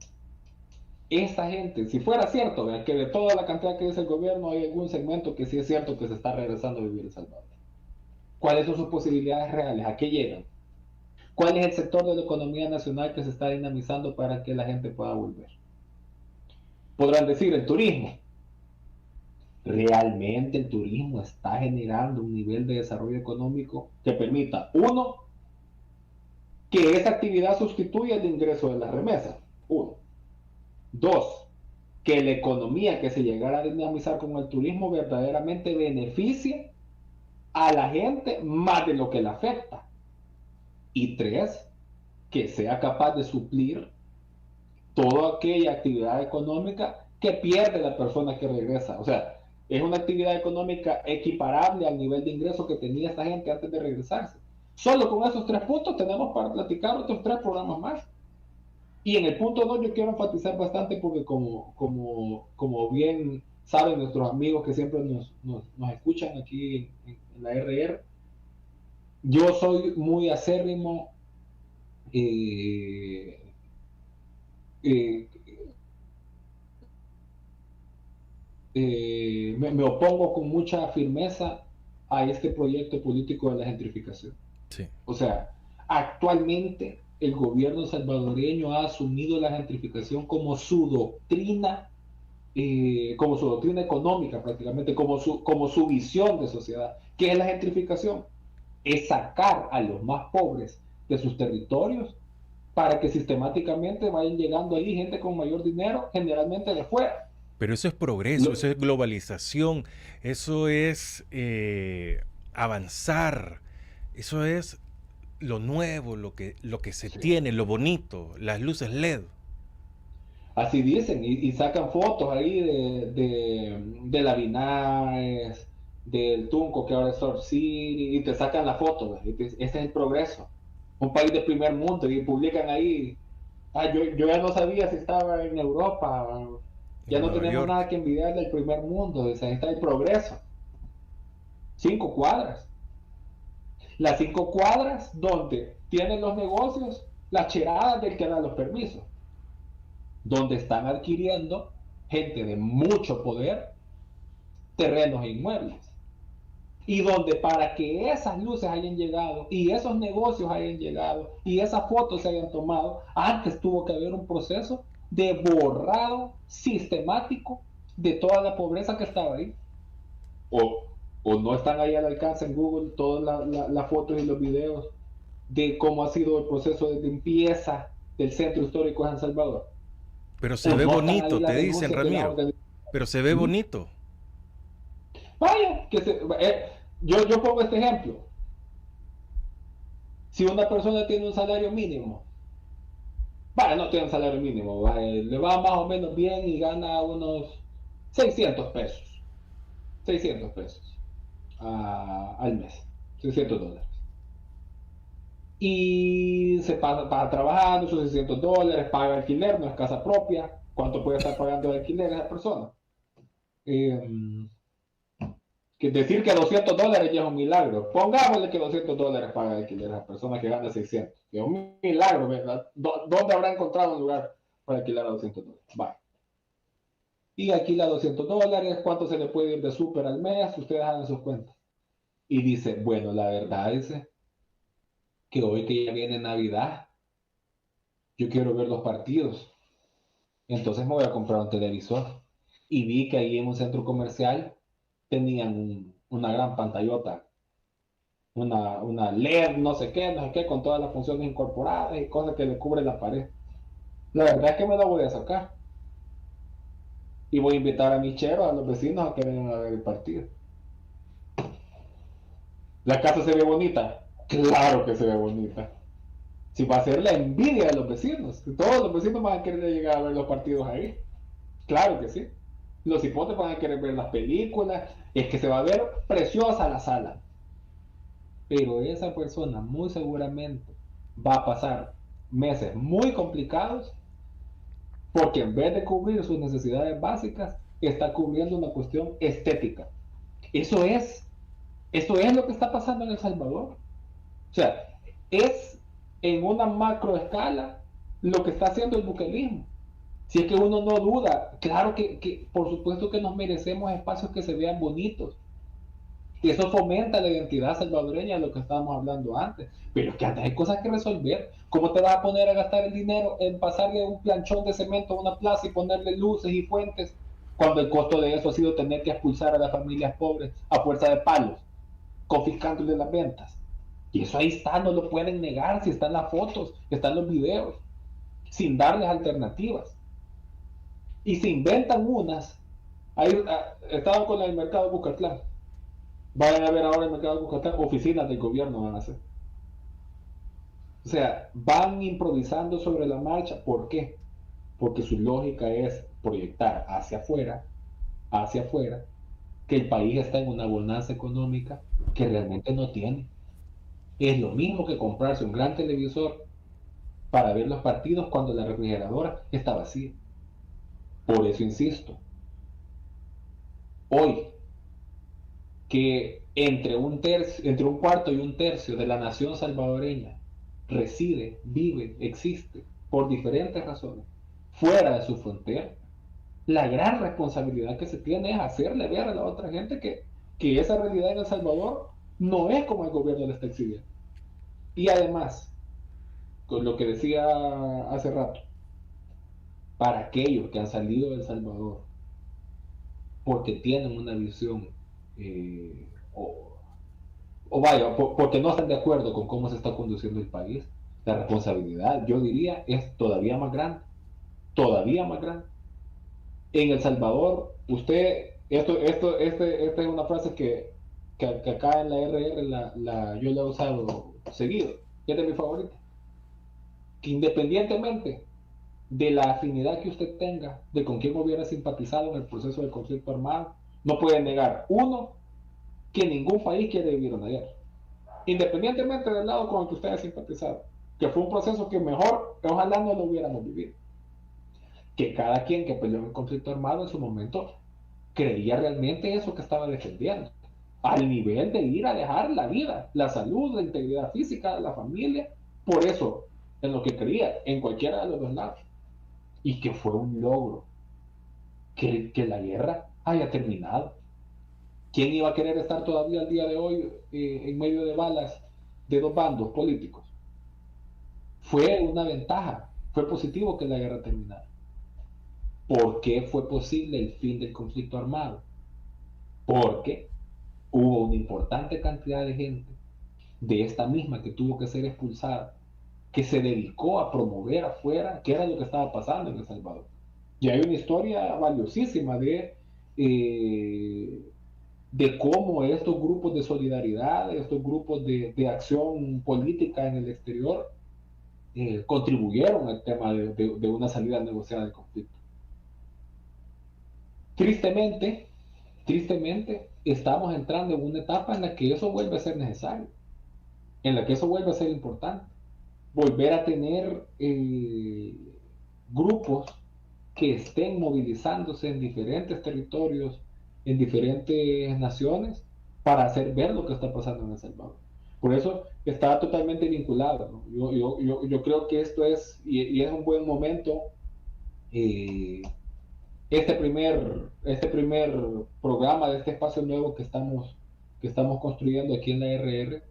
esta gente, si fuera cierto, ¿verdad?, que de toda la cantidad que dice el gobierno hay algún segmento que sí es cierto que se está regresando a vivir en El Salvador, ¿cuáles son sus posibilidades reales? ¿A qué llegan? ¿Cuál es el sector de la economía nacional que se está dinamizando para que la gente pueda volver? Podrán decir el turismo. ¿Realmente el turismo está generando un nivel de desarrollo económico que permita, uno, que esa actividad sustituya el ingreso de las remesas? Uno. Dos, que la economía que se llegara a dinamizar con el turismo verdaderamente beneficie a la gente más de lo que la afecta. Y tres, que sea capaz de suplir toda aquella actividad económica que pierde la persona que regresa. O sea, es una actividad económica equiparable al nivel de ingreso que tenía esta gente antes de regresarse. Solo con esos 3 puntos tenemos para platicar otros 3 programas más. Y en el punto 2 yo quiero enfatizar bastante porque como bien saben nuestros amigos que siempre nos escuchan aquí en la RR, yo soy muy acérrimo eh, eh, me opongo con mucha firmeza a este proyecto político de la gentrificación. Sí. O sea, actualmente el gobierno salvadoreño ha asumido la gentrificación como su doctrina económica prácticamente, como su visión de sociedad. ¿Qué es la gentrificación? Es sacar a los más pobres de sus territorios para que sistemáticamente vayan llegando ahí gente con mayor dinero, generalmente de fuera. Pero eso es progreso, eso es globalización, eso es avanzar, eso es lo nuevo, lo que se tiene, lo bonito, las luces LED. Así dicen, y sacan fotos ahí de la Binares, del Tunco, que ahora es Surf City, y te sacan la foto, ese es el progreso. Un país de primer mundo, y publican ahí, yo ya no sabía si estaba en Europa, ya no tenemos nada que envidiar del primer mundo, o sea, ahí está el progreso. 5 cuadras. Las 5 cuadras donde tienen los negocios, las cheradas del que da los permisos, donde están adquiriendo gente de mucho poder terrenos e inmuebles, y donde para que esas luces hayan llegado y esos negocios hayan llegado y esas fotos se hayan tomado, antes tuvo que haber un proceso de borrado sistemático de toda la pobreza que estaba ahí, o no están ahí al alcance en Google todas las fotos y los videos de cómo ha sido el proceso de limpieza del centro histórico de San Salvador. Pero se ve bonito, te dicen, Ramiro. Pero se ve bonito. Vaya, yo pongo este ejemplo. Si una persona tiene un salario mínimo, vaya, no tiene un salario mínimo, vaya, le va más o menos bien y gana unos 600 pesos. 600 pesos al mes. $600. Y se pasa trabajando esos $600, paga alquiler, no es casa propia. ¿Cuánto puede estar pagando de alquiler esa persona? Que decir que $200 ya es un milagro. Pongámosle que $200 paga de alquiler a esa persona que gana 600. Es un milagro, ¿verdad? ¿Dónde habrá encontrado un lugar para alquilar a $200? Va. Y alquila $200, ¿cuánto se le puede ir de súper al mes? Ustedes hagan sus cuentas. Y dice, bueno, la verdad es que hoy que ya viene Navidad, yo quiero ver los partidos. Entonces me voy a comprar un televisor. Y vi que ahí en un centro comercial tenían una gran pantallota, una LED, no sé qué, con todas las funciones incorporadas y cosas que le cubren la pared. La verdad es que me la voy a sacar. Y voy a invitar a mis cheros, a los vecinos, a que vengan a ver el partido. ¿La casa se ve bonita? Claro que se ve bonita. Si va a ser la envidia de los vecinos. Todos los vecinos van a querer llegar a ver los partidos ahí. Claro que sí. Los hipotes van a querer ver las películas. Es que se va a ver preciosa la sala. Pero esa persona muy seguramente va a pasar meses muy complicados porque en vez de cubrir sus necesidades básicas, está cubriendo una cuestión estética. Eso es lo que está pasando en El Salvador. O sea, es en una macro escala lo que está haciendo el buquelismo. Si es que uno no duda, claro que por supuesto que nos merecemos espacios que se vean bonitos. Y eso fomenta la identidad salvadoreña, de lo que estábamos hablando antes. Pero es que antes hay cosas que resolver. ¿Cómo te vas a poner a gastar el dinero en pasarle un planchón de cemento a una plaza y ponerle luces y fuentes, cuando el costo de eso ha sido tener que expulsar a las familias pobres a fuerza de palos, confiscándole las ventas? Y eso ahí está, no lo pueden negar, si están las fotos, están los videos, sin darles alternativas. Y se inventan unas. Ahí, estaban con el mercado de Bucatlán. Vayan a ver ahora el mercado de Bucatlán, oficinas del gobierno van a hacer. O sea, van improvisando sobre la marcha. ¿Por qué? Porque su lógica es proyectar hacia afuera, que el país está en una bonanza económica que realmente no tiene. Es lo mismo que comprarse un gran televisor para ver los partidos cuando la refrigeradora está vacía. Por eso insisto, hoy que entre un cuarto y un tercio de la nación salvadoreña reside, vive, existe por diferentes razones fuera de su frontera, la gran responsabilidad que se tiene es hacerle ver a la otra gente que esa realidad en El Salvador no es como el gobierno le está exhibiendo. Y además, con lo que decía hace rato, para aquellos que han salido de El Salvador porque tienen una visión eh, o, o vaya, porque no están de acuerdo con cómo se está conduciendo el país, la responsabilidad, yo diría, es todavía más grande. En El Salvador, usted, esta es una frase que acá en la RR yo la he usado seguido, que es de mi favorita, que independientemente de la afinidad que usted tenga, de con quién hubiera simpatizado en el proceso del conflicto armado, no puede negar, uno, que ningún país quiere vivir una guerra, independientemente del lado con el que usted haya simpatizado, que fue un proceso que mejor, ojalá no lo hubiéramos vivido, que cada quien que peleó en el conflicto armado en su momento creía realmente eso que estaba defendiendo, al nivel de ir a dejar la vida, la salud, la integridad física de la familia, por eso, en lo que creía, en cualquiera de los dos lados, y que fue un logro que la guerra haya terminado. ¿Quién iba a querer estar todavía al día de hoy en medio de balas de dos bandos políticos? Fue una ventaja, fue positivo que la guerra terminara. ¿Por qué fue posible el fin del conflicto armado? Porque hubo una importante cantidad de gente de esta misma que tuvo que ser expulsada, que se dedicó a promover afuera qué era lo que estaba pasando en El Salvador. Y hay una historia valiosísima de cómo estos grupos de solidaridad, estos grupos de acción política en el exterior, contribuyeron al tema de una salida negociada del conflicto. Tristemente, estamos entrando en una etapa en la que eso vuelve a ser necesario, en la que eso vuelve a ser importante. Volver a tener grupos que estén movilizándose en diferentes territorios, en diferentes naciones, para hacer ver lo que está pasando en El Salvador. Por eso está totalmente vinculado, ¿no? Yo creo que esto es, y es un buen momento, este primer programa de este espacio nuevo que estamos construyendo aquí en la RR,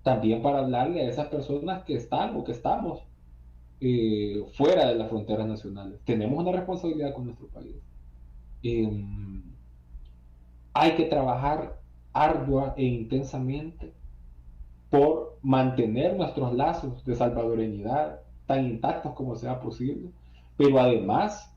también para hablarle a esas personas que están o que estamos fuera de las fronteras nacionales. Tenemos una responsabilidad con nuestro país. Eh, Hay que trabajar ardua e intensamente por mantener nuestros lazos de salvadoreñidad tan intactos como sea posible, pero además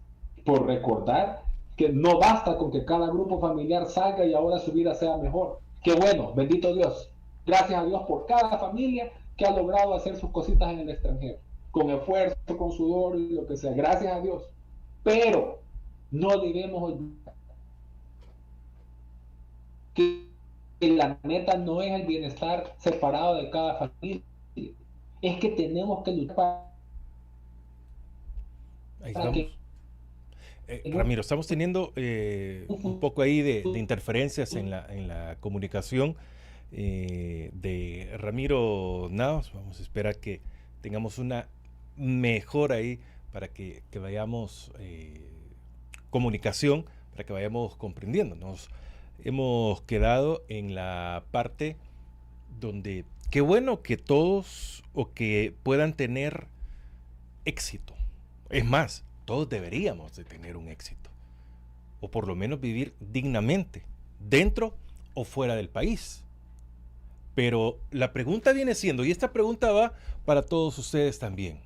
por recordar que no basta con que cada grupo familiar salga y ahora su vida sea mejor. Qué bueno, bendito Dios. Gracias a Dios por cada familia que ha logrado hacer sus cositas en el extranjero, con esfuerzo, con sudor y lo que sea. Gracias a Dios. Pero no debemos olvidar que la meta no es el bienestar separado de cada familia, es que tenemos que luchar Ahí para que estamos. Ramiro, estamos teniendo un poco ahí de interferencias en la comunicación de Ramiro Naos. Vamos a esperar que tengamos una mejor ahí para que vayamos comunicación, para que vayamos comprendiendo. Nos hemos quedado en la parte donde qué bueno que todos o que puedan tener éxito. Es más, todos deberíamos de tener un éxito. O por lo menos vivir dignamente, dentro o fuera del país. Pero la pregunta viene siendo, y esta pregunta va para todos ustedes también.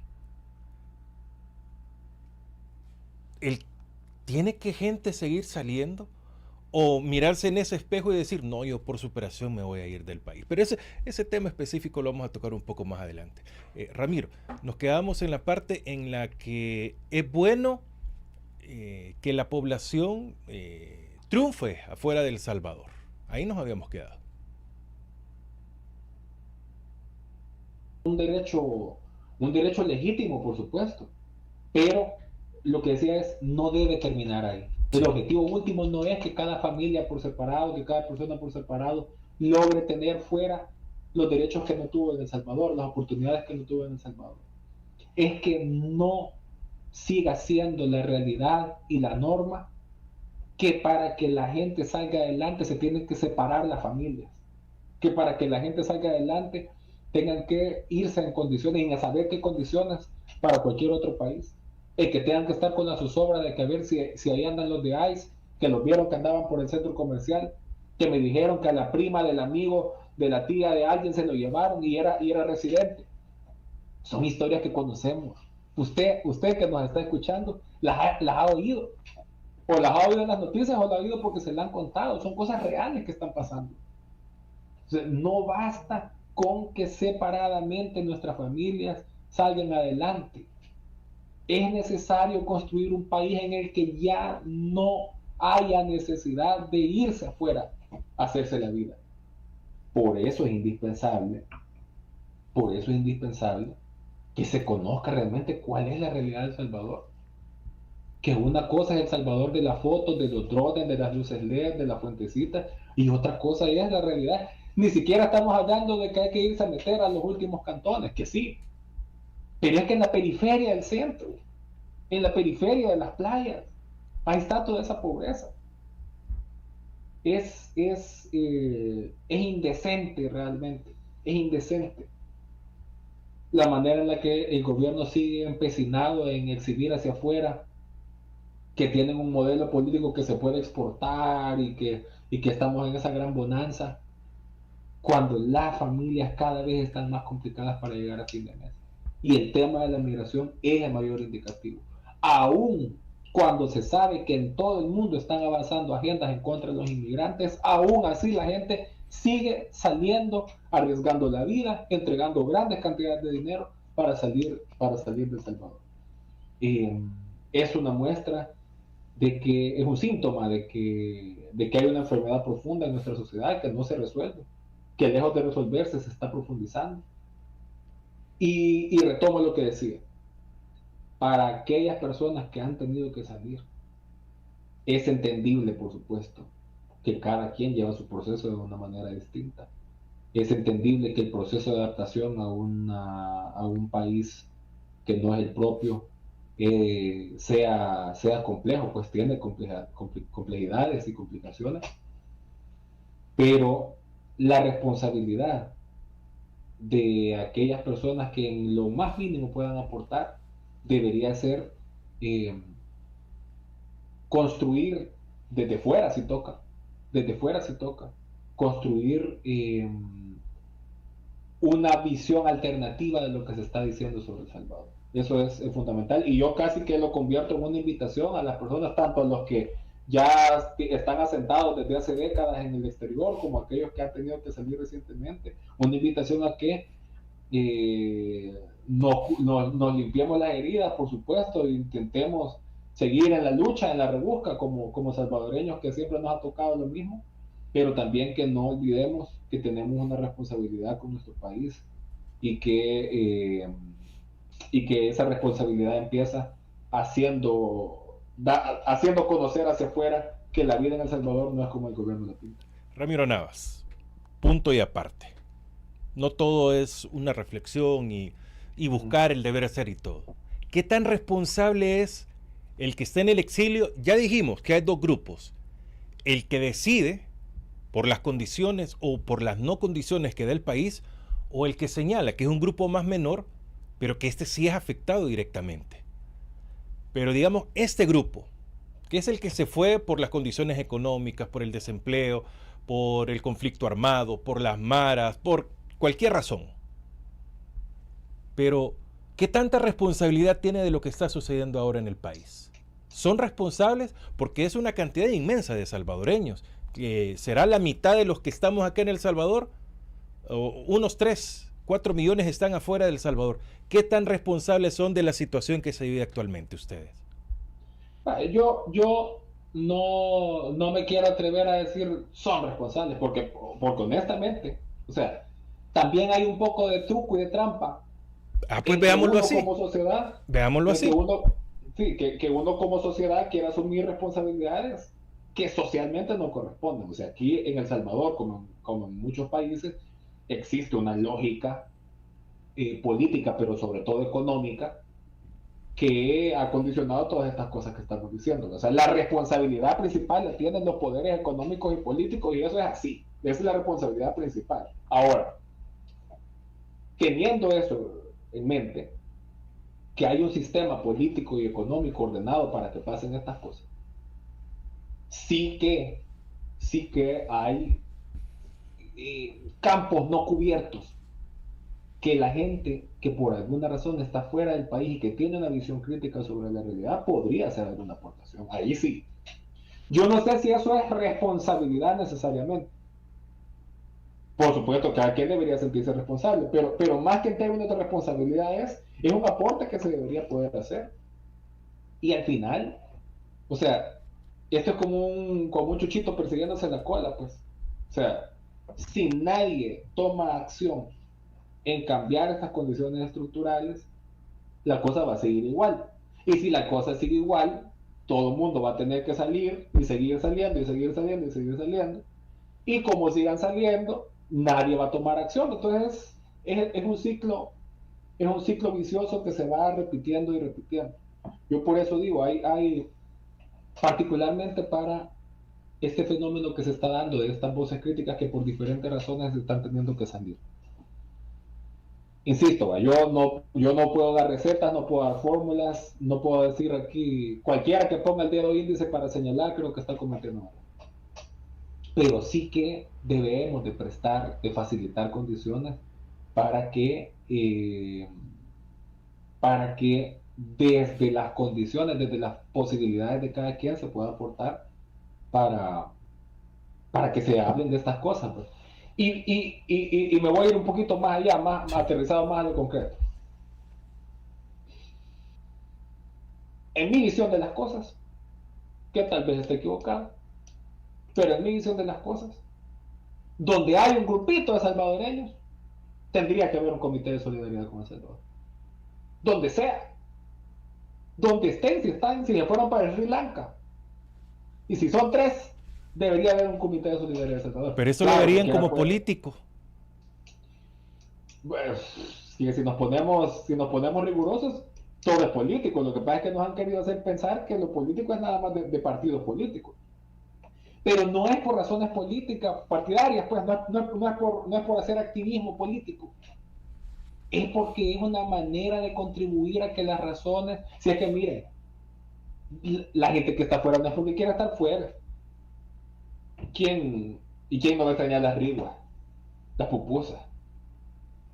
¿Tiene que gente seguir saliendo? ¿O mirarse en ese espejo y decir, no, yo por superación me voy a ir del país? Pero ese tema específico lo vamos a tocar un poco más adelante. Ramiro, nos quedamos en la parte en la que es bueno que la población triunfe afuera de El Salvador. Ahí nos habíamos quedado. Un derecho legítimo, por supuesto, pero lo que decía es, no debe terminar ahí. El objetivo último no es que cada familia por separado, que cada persona por separado logre tener fuera los derechos que no tuvo en El Salvador, las oportunidades que no tuvo en El Salvador. Es que no siga siendo la realidad y la norma que para que la gente salga adelante se tienen que separar las familias, que para que la gente salga adelante tengan que irse en condiciones, y a saber qué condiciones para cualquier otro país, que tengan que estar con la zozobra de que a ver si ahí andan los de ICE, que los vieron que andaban por el centro comercial, que me dijeron que a la prima del amigo, de la tía de alguien se lo llevaron y era residente. Son historias que conocemos. Usted que nos está escuchando, las ha oído, o las ha oído en las noticias, o las ha oído porque se las han contado. Son cosas reales que están pasando. O sea, no basta con que separadamente nuestras familias salgan adelante. Es necesario construir un país en el que ya no haya necesidad de irse afuera a hacerse la vida. Por eso es indispensable que se conozca realmente cuál es la realidad de El Salvador. Que una cosa es El Salvador de las fotos, de los drones, de las luces LED, de la fuentecita, y otra cosa es la realidad. Ni siquiera estamos hablando de que hay que irse a meter a los últimos cantones, que sí, pero es que en la periferia del centro, en la periferia de las playas, ahí está toda esa pobreza. Es indecente realmente, es indecente la manera en la que el gobierno sigue empecinado en exhibir hacia afuera que tienen un modelo político que se puede exportar y que estamos en esa gran bonanza, cuando las familias cada vez están más complicadas para llegar a fin de mes. Y el tema de la migración es el mayor indicativo. Aún cuando se sabe que en todo el mundo están avanzando agendas en contra de los inmigrantes, aún así la gente sigue saliendo, arriesgando la vida, entregando grandes cantidades de dinero para salir de El Salvador. Es una muestra de que es un síntoma de que hay una enfermedad profunda en nuestra sociedad que no se resuelve, que lejos de resolverse se está profundizando. Y retomo lo que decía. Para aquellas personas que han tenido que salir, es entendible, por supuesto, que cada quien lleva su proceso de una manera distinta. Es entendible que el proceso de adaptación a un país que no es el propio sea complejo, pues tiene complejidades y complicaciones, pero la responsabilidad de aquellas personas que en lo más mínimo puedan aportar debería ser construir desde fuera si toca, construir una visión alternativa de lo que se está diciendo sobre El Salvador. Eso es fundamental, y yo casi que lo convierto en una invitación a las personas, tanto a los que ya están asentados desde hace décadas en el exterior, como a aquellos que han tenido que salir recientemente, una invitación a que nos limpiemos las heridas, por supuesto, e intentemos seguir en la lucha, en la rebusca, como salvadoreños, que siempre nos ha tocado lo mismo, pero también que no olvidemos que tenemos una responsabilidad con nuestro país y que esa responsabilidad empieza haciendo conocer hacia afuera que la vida en El Salvador no es como el gobierno la pinta. Ramiro Navas, punto y aparte. No todo es una reflexión y buscar el deber ser y todo. ¿Qué tan responsable es el que está en el exilio? Ya dijimos que hay dos grupos. El que decide por las condiciones o por las no condiciones que da el país, o el que señala que es un grupo más menor, pero que este sí es afectado directamente. Pero digamos, este grupo, que es el que se fue por las condiciones económicas, por el desempleo, por el conflicto armado, por las maras, por cualquier razón. Pero, ¿qué tanta responsabilidad tiene de lo que está sucediendo ahora en el país? ¿Son responsables? Porque es una cantidad inmensa de salvadoreños, que será la mitad de los que estamos acá en El Salvador, o unos 3, 4 millones están afuera del Salvador. ¿Qué tan responsables son de la situación que se vive actualmente ustedes? Yo no me quiero atrever a decir son responsables, porque honestamente, o sea, también hay un poco de truco y de trampa. Pues veámoslo así. Como sociedad, Veámoslo así. Que uno como sociedad quiera asumir responsabilidades que socialmente no corresponden. O sea, aquí en El Salvador, como en muchos países, existe una lógica política, pero sobre todo económica, que ha condicionado todas estas cosas que estamos diciendo. O sea, la responsabilidad principal la tienen los poderes económicos y políticos, y eso es así. Esa es la responsabilidad principal. Ahora, teniendo eso en mente, que hay un sistema político y económico ordenado para que pasen estas cosas, sí que hay campos no cubiertos que la gente que por alguna razón está fuera del país y que tiene una visión crítica sobre la realidad podría hacer alguna aportación. Ahí sí. Yo no sé si eso es responsabilidad necesariamente. Por supuesto, cada quien debería sentirse responsable, pero más que en términos de responsabilidad es un aporte que se debería poder hacer. Y al final, o sea, esto es como un chuchito persiguiéndose la cola, pues. O sea, si nadie toma acción en cambiar estas condiciones estructurales, la cosa va a seguir igual. Y si la cosa sigue igual, todo el mundo va a tener que salir y seguir saliendo y seguir saliendo y seguir saliendo. Y como sigan saliendo, nadie va a tomar acción. Entonces es un ciclo vicioso que se va repitiendo y repitiendo. Yo por eso digo, hay particularmente para este fenómeno que se está dando de estas voces críticas que por diferentes razones están teniendo que salir. Insisto, yo no puedo dar recetas, no puedo dar fórmulas, no puedo decir aquí, cualquiera que ponga el dedo índice para señalar creo que está cometiendo algo. Pero sí que debemos de facilitar condiciones para que desde las condiciones, desde las posibilidades de cada quien se pueda aportar para que se hablen de estas cosas, pues. Y me voy a ir un poquito más allá, más aterrizado, más a lo concreto. En mi visión de las cosas, que tal vez esté equivocado, pero en mi visión de las cosas, donde hay un grupito de salvadoreños, tendría que haber un comité de solidaridad con El Salvador. Donde sea. Donde estén, si se fueron para Sri Lanka. Y si son 3, debería haber un comité de solidaridad de El Salvador. Pero eso lo verían como político. Bueno, si nos ponemos rigurosos, todo es político. Lo que pasa es que nos han querido hacer pensar que lo político es nada más de partidos políticos. Pero no es por razones políticas partidarias, pues no es por hacer activismo político. Es porque es una manera de contribuir a que las razones, si es que miren, la gente que está afuera no es porque quiera estar fuera. ¿Quién no va a extrañar las riguas, las pupusas,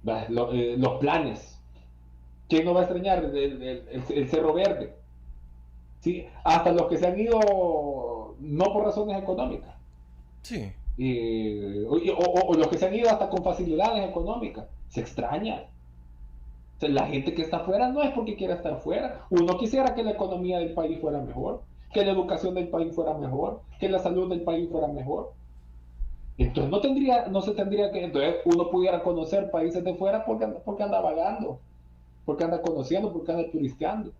los planes? ¿Quién no va a extrañar el Cerro Verde? ¿Sí? Hasta los que se han ido no por razones económicas. Sí. O los que se han ido hasta con facilidades económicas. Se extraña. O sea, la gente que está afuera no es porque quiera estar fuera. Uno quisiera que la economía del país fuera mejor, que la educación del país fuera mejor, que la salud del país fuera mejor. Entonces entonces uno pudiera conocer países de fuera porque anda vagando, porque anda conociendo, porque anda turisteando.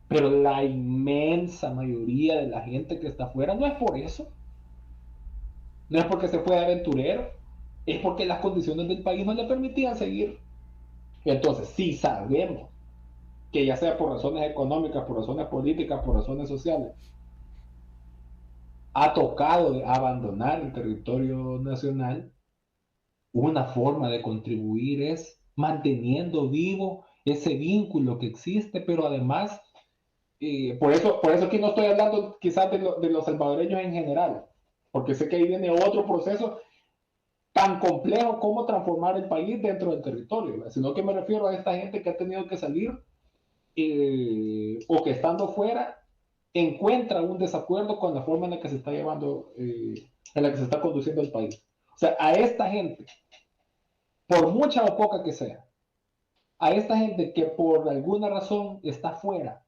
Pero la inmensa mayoría de la gente que está afuera no es por eso. No es porque se fue de aventurero, es porque las condiciones del país no le permitían seguir. Entonces, si sabemos que ya sea por razones económicas, por razones políticas, por razones sociales, ha tocado abandonar el territorio nacional, una forma de contribuir es manteniendo vivo ese vínculo que existe, pero además, por eso aquí no estoy hablando quizás de los salvadoreños en general, porque sé que ahí viene otro proceso tan complejo como transformar el país dentro del territorio, ¿verdad? Sino que me refiero a esta gente que ha tenido que salir o que estando fuera encuentra un desacuerdo con la forma en la que se está llevando, en la que se está conduciendo el país. O sea, a esta gente, por mucha o poca que sea, a esta gente que por alguna razón está fuera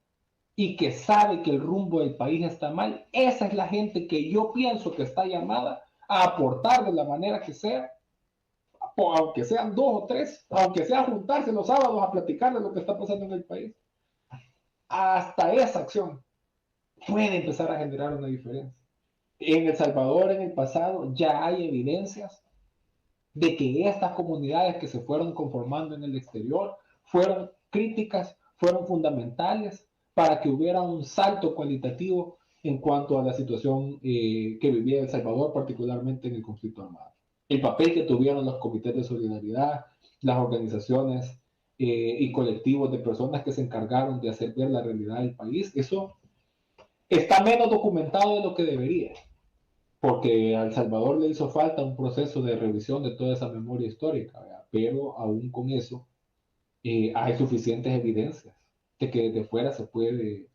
y que sabe que el rumbo del país está mal, esa es la gente que yo pienso que está llamada a aportar de la manera que sea, aunque sean 2 o 3, aunque sea juntarse los sábados a platicar de lo que está pasando en el país. Hasta esa acción puede empezar a generar una diferencia. En El Salvador, en el pasado, ya hay evidencias de que estas comunidades que se fueron conformando en el exterior fueron críticas, fueron fundamentales para que hubiera un salto cualitativo en cuanto a la situación que vivía El Salvador, particularmente en el conflicto armado. El papel que tuvieron los comités de solidaridad, las organizaciones y colectivos de personas que se encargaron de hacer ver la realidad del país, eso está menos documentado de lo que debería, porque a El Salvador le hizo falta un proceso de revisión de toda esa memoria histórica, ¿verdad? Pero aún con eso hay suficientes evidencias de que desde fuera se puede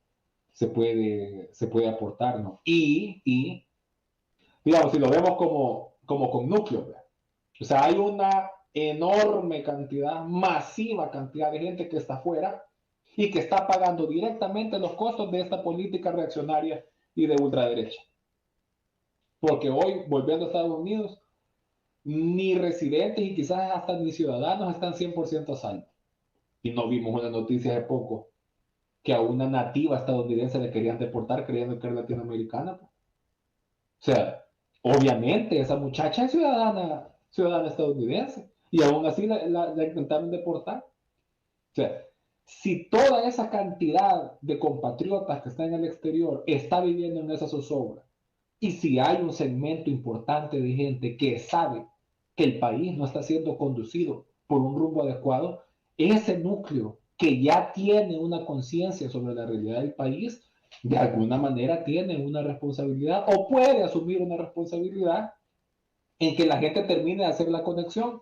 aportar, ¿no? Y digamos, si lo vemos como con núcleo, ¿verdad? O sea, hay una enorme cantidad, masiva cantidad de gente que está afuera y que está pagando directamente los costos de esta política reaccionaria y de ultraderecha. Porque hoy, volviendo a Estados Unidos, ni residentes y quizás hasta ni ciudadanos están 100% a salvo. Y no vimos una noticia hace poco que a una nativa estadounidense le querían deportar creyendo que era latinoamericana. O sea, obviamente esa muchacha es ciudadana estadounidense y aún así la intentaron deportar. O sea, si toda esa cantidad de compatriotas que están en el exterior está viviendo en esa zozobra, y si hay un segmento importante de gente que sabe que el país no está siendo conducido por un rumbo adecuado, ese núcleo que ya tiene una conciencia sobre la realidad del país, de alguna manera tiene una responsabilidad o puede asumir una responsabilidad en que la gente termine de hacer la conexión,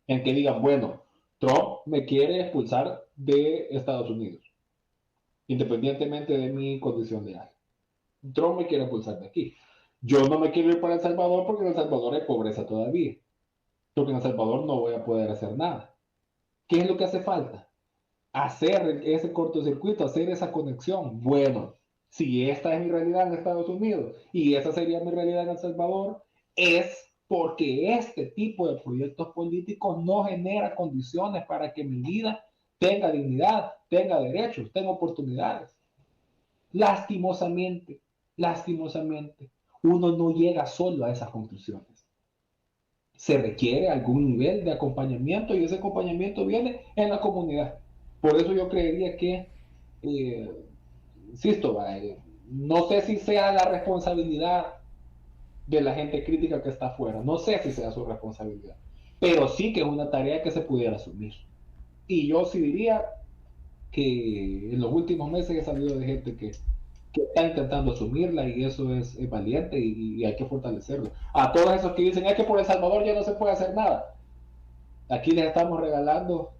en que digan, bueno, Trump me quiere expulsar de Estados Unidos, independientemente de mi condición legal. Trump me quiere expulsar de aquí. Yo no me quiero ir para El Salvador porque en El Salvador hay pobreza todavía. Porque en El Salvador no voy a poder hacer nada. ¿Qué es lo que hace falta? Hacer ese cortocircuito, hacer esa conexión. Bueno, si esta es mi realidad en Estados Unidos y esa sería mi realidad en El Salvador, es porque este tipo de proyectos políticos no genera condiciones para que mi vida tenga dignidad, tenga derechos, tenga oportunidades. Lastimosamente, uno no llega solo a esas conclusiones. Se requiere algún nivel de acompañamiento y ese acompañamiento viene en la comunidad. Por eso yo creería que, insisto, no sé si sea la responsabilidad de la gente crítica que está afuera, no sé si sea su responsabilidad, pero sí que es una tarea que se pudiera asumir. Y yo sí diría que en los últimos meses he sabido de gente que está intentando asumirla y eso es valiente y hay que fortalecerlo. A todos esos que dicen, es que por El Salvador ya no se puede hacer nada. Aquí les estamos regalando,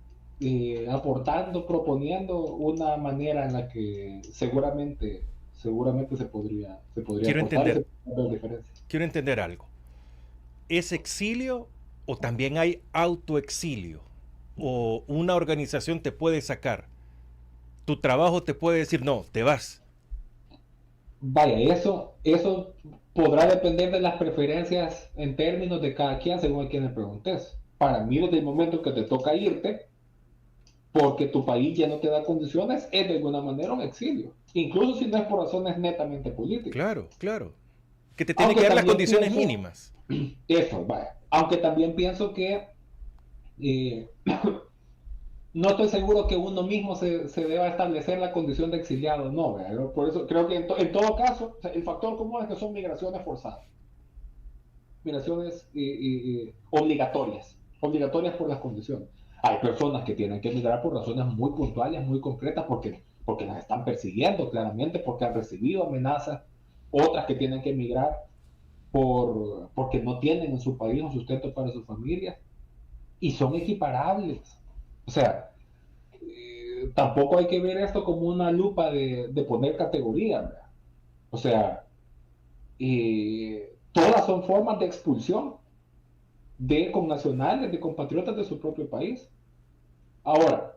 aportando, proponiendo una manera en la que seguramente se podría Quiero aportar entender, y se diferencia. quiero entender algo. ¿Es exilio o también hay autoexilio? ¿O una organización te puede sacar? ¿Tu trabajo te puede decir, no, te vas? Vaya, eso podrá depender de las preferencias en términos de cada quien, según a quien le preguntes. Para mí, desde el momento que te toca irte, porque tu país ya no te da condiciones, es de alguna manera un exilio. Incluso si no es por razones netamente políticas. Claro, claro. Que te tiene Aunque que dar las también condiciones pienso, mínimas. eso, vaya. Aunque también pienso que no estoy seguro que uno mismo se deba establecer la condición de exiliado, no, ¿verdad? Por eso creo que en todo caso, o sea, el factor común es que son migraciones forzadas, migraciones obligatorias por las condiciones. Hay personas que tienen que emigrar por razones muy puntuales, muy concretas, porque las están persiguiendo claramente, porque han recibido amenazas, otras que tienen que emigrar porque no tienen en su país un sustento para sus familias, y son equiparables. O sea, tampoco hay que ver esto como una lupa de poner categorías, ¿verdad? O sea, todas son formas de expulsión de connacionales, de compatriotas de su propio país. Ahora,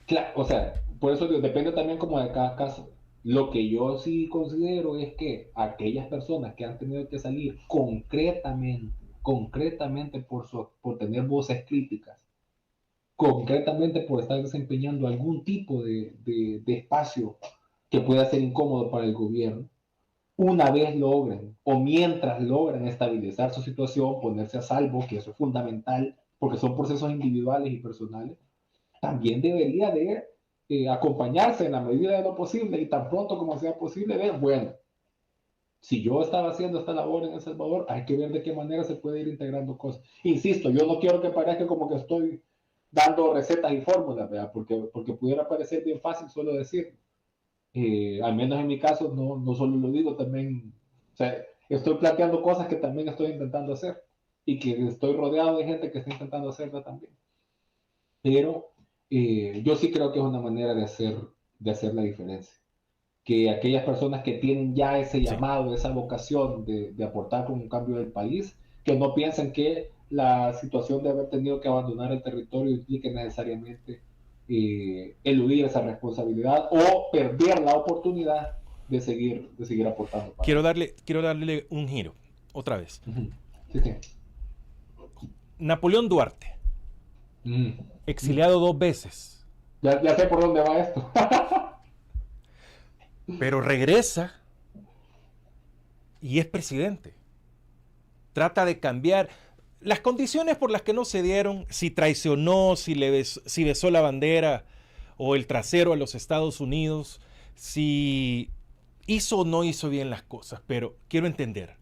claro, o sea, por eso digo, depende también como de cada caso. Lo que yo sí considero es que aquellas personas que han tenido que salir concretamente por tener voces críticas, concretamente por estar desempeñando algún tipo de espacio que pueda ser incómodo para el gobierno, una vez logren o mientras logran estabilizar su situación, ponerse a salvo, que eso es fundamental, porque son procesos individuales y personales, también debería de acompañarse en la medida de lo posible y tan pronto como sea posible, ver, bueno, si yo estaba haciendo esta labor en El Salvador, hay que ver de qué manera se puede ir integrando cosas. Insisto, yo no quiero que parezca como que estoy dando recetas y fórmulas, ¿verdad? Porque pudiera parecer bien fácil solo decir. Al menos en mi caso, no solo lo digo, también, o sea, estoy planteando cosas que también estoy intentando hacer y que estoy rodeado de gente que está intentando hacerlo también. Pero yo sí creo que es una manera de hacer la diferencia. Que aquellas personas que tienen ya ese Sí. llamado, esa vocación de aportar con un cambio del país, que no piensen que la situación de haber tenido que abandonar el territorio implique necesariamente eludir esa responsabilidad o perder la oportunidad de seguir aportando para Quiero eso. darle un giro, otra vez. Ujú. Sí, sí. Napoleón Duarte, Mm. exiliado 2 veces, Ya sé por dónde va esto. pero regresa y es presidente. Trata de cambiar las condiciones por las que no se dieron, si traicionó, si besó la bandera o el trasero a los Estados Unidos, si hizo o no hizo bien las cosas, pero quiero entender,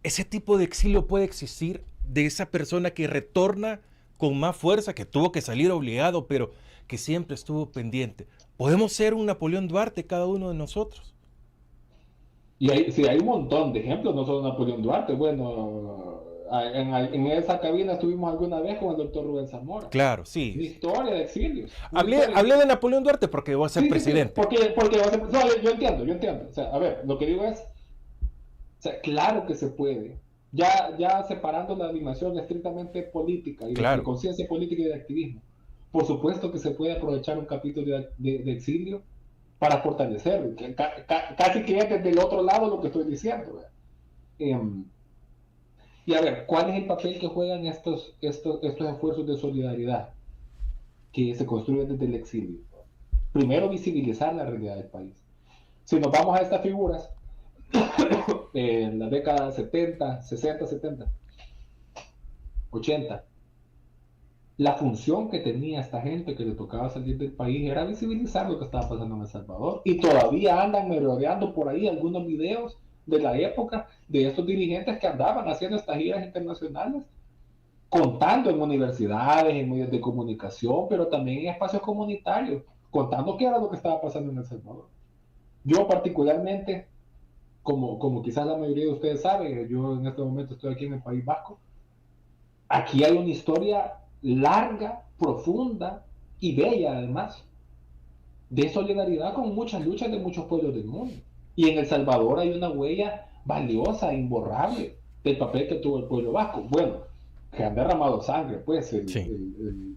ese tipo de exilio puede existir de esa persona que retorna con más fuerza, que tuvo que salir obligado, pero que siempre estuvo pendiente. Podemos ser un Napoleón Duarte cada uno de nosotros. Y hay un montón de ejemplos, no solo Napoleón Duarte. Bueno, en esa cabina estuvimos alguna vez con el doctor Rubén Zamora. Claro, Una sí. historia de exilios. Hablé de Napoleón Duarte porque voy a ser Sí, presidente. porque no, yo entiendo. O sea, a ver, lo que digo es, o sea, claro que se puede. Ya separando la dimensión estrictamente política y de Claro. conciencia política y de activismo. Por supuesto que se puede aprovechar un capítulo de exilio para fortalecerlo. Casi que es desde el otro lado lo que estoy diciendo. ¿Verdad? Y a ver, ¿cuál es el papel que juegan estos esfuerzos de solidaridad que se construyen desde el exilio? Primero, visibilizar la realidad del país. Si nos vamos a estas figuras, en la década 70, 60, 70, 80, la función que tenía esta gente que le tocaba salir del país era visibilizar lo que estaba pasando en El Salvador. Y todavía andan merodeando por ahí algunos videos de la época de estos dirigentes que andaban haciendo estas giras internacionales, contando en universidades, en medios de comunicación, pero también en espacios comunitarios, contando qué era lo que estaba pasando en El Salvador. Yo particularmente, como quizás la mayoría de ustedes saben, yo en este momento estoy aquí en el País Vasco, aquí hay una historia larga, profunda y bella además, de solidaridad con muchas luchas de muchos pueblos del mundo. Y en El Salvador hay una huella valiosa, imborrable, del papel que tuvo el pueblo vasco. Bueno, que han derramado sangre, pues, Sí.